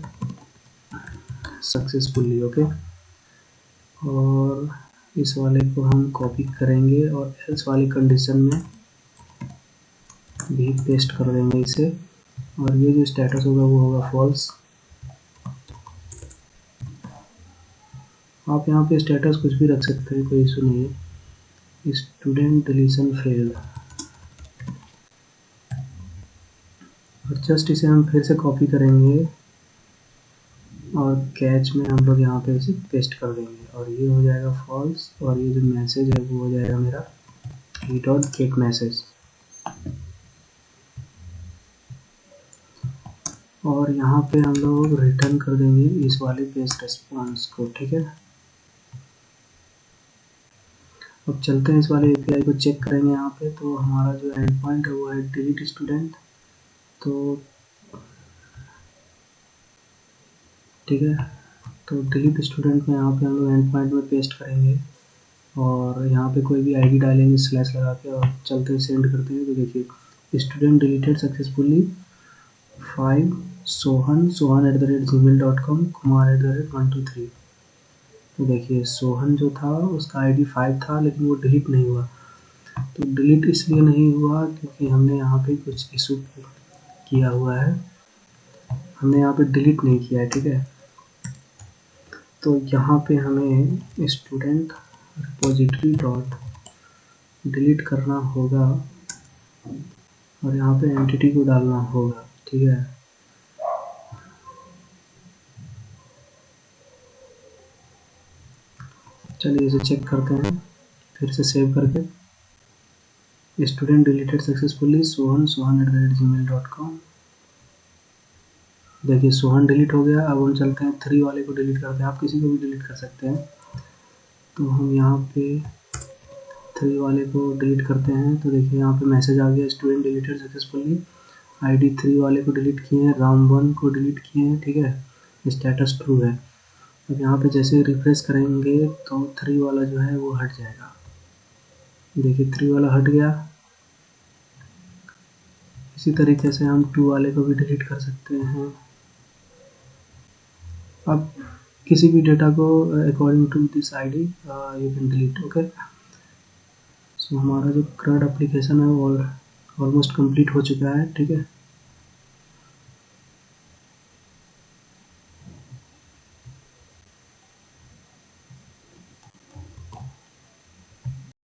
सक्सेसफुली, ओके। और इस वाले को हम कॉपी करेंगे और एल्स वाली कंडीशन में भी पेस्ट कर देंगे इसे, और ये जो स्टेटस होगा वो होगा फॉल्स। आप यहाँ पे स्टेटस कुछ भी रख सकते हैं, कोई इशू नहीं है। स्टूडेंट डिलीशन फेल्ड, और जस्ट इसे हम फिर से कॉपी करेंगे और कैच में हम लोग यहाँ पे इसे पेस्ट कर देंगे, और ये हो जाएगा फॉल्स। और ये जो मैसेज है वो हो जाएगा मेरा ई डॉट गेट मैसेज। और यहाँ पे हम लोग रिटर्न कर देंगे इस वाले बेस रिस्पॉन्स को, ठीक है। अब चलते हैं इस वाले एपीआई को चेक करेंगे यहाँ पे। तो हमारा जो एंड पॉइंट है वो है डिलीट स्टूडेंट, तो ठीक है। तो डिलीट स्टूडेंट में यहाँ पे हम लोग एंड पॉइंट में पेस्ट करेंगे, और यहाँ पे कोई भी आईडी डालेंगे स्लैश लगा के, और चलते हैं सेंड करते हैं। तो देखिए स्टूडेंट डिलीटेड सक्सेसफुली 5 sohan@gmail.com @123। तो देखिए सोहन जो था उसका आईडी 5 था, लेकिन वो डिलीट नहीं हुआ। तो डिलीट इसलिए नहीं हुआ क्योंकि हमने यहाँ पे कुछ इशू किया हुआ है, हमने यहाँ पे डिलीट नहीं किया है, ठीक है। तो यहाँ पे हमें स्टूडेंट रिपोजिटरी डॉट डिलीट करना होगा, और यहाँ पे एंटिटी को डालना होगा, ठीक है। चलिए इसे चेक करते हैं फिर से सेव करके। Student deleted successfully sohan@gmail.com। देखिए सोहन डिलीट हो गया। अब हम चलते हैं 3 वाले को डिलीट करते हैं, आप किसी को भी डिलीट कर सकते हैं। तो हम यहाँ पे 3 वाले को डिलीट करते हैं। तो देखिए यहाँ पे मैसेज आ गया स्टूडेंट डिलीटेड सक्सेसफुली। आईडी 3 वाले को डिलीट किए हैं, राम 1 को डिलीट किए हैं, ठीक है। स्टेटस ट्रू है। अब यहाँ पे जैसे रिफ्रेश करेंगे तो 3 वाला जो है वो हट जाएगा। देखिए 3 वाला हट गया। इसी तरीके से हम 2 वाले को भी डिलीट कर सकते हैं। अब किसी भी डेटा को according to this ID you can delete, okay. So हमारा जो CRUD एप्लीकेशन है वो ऑलमोस्ट कंप्लीट हो चुका है, ठीक है।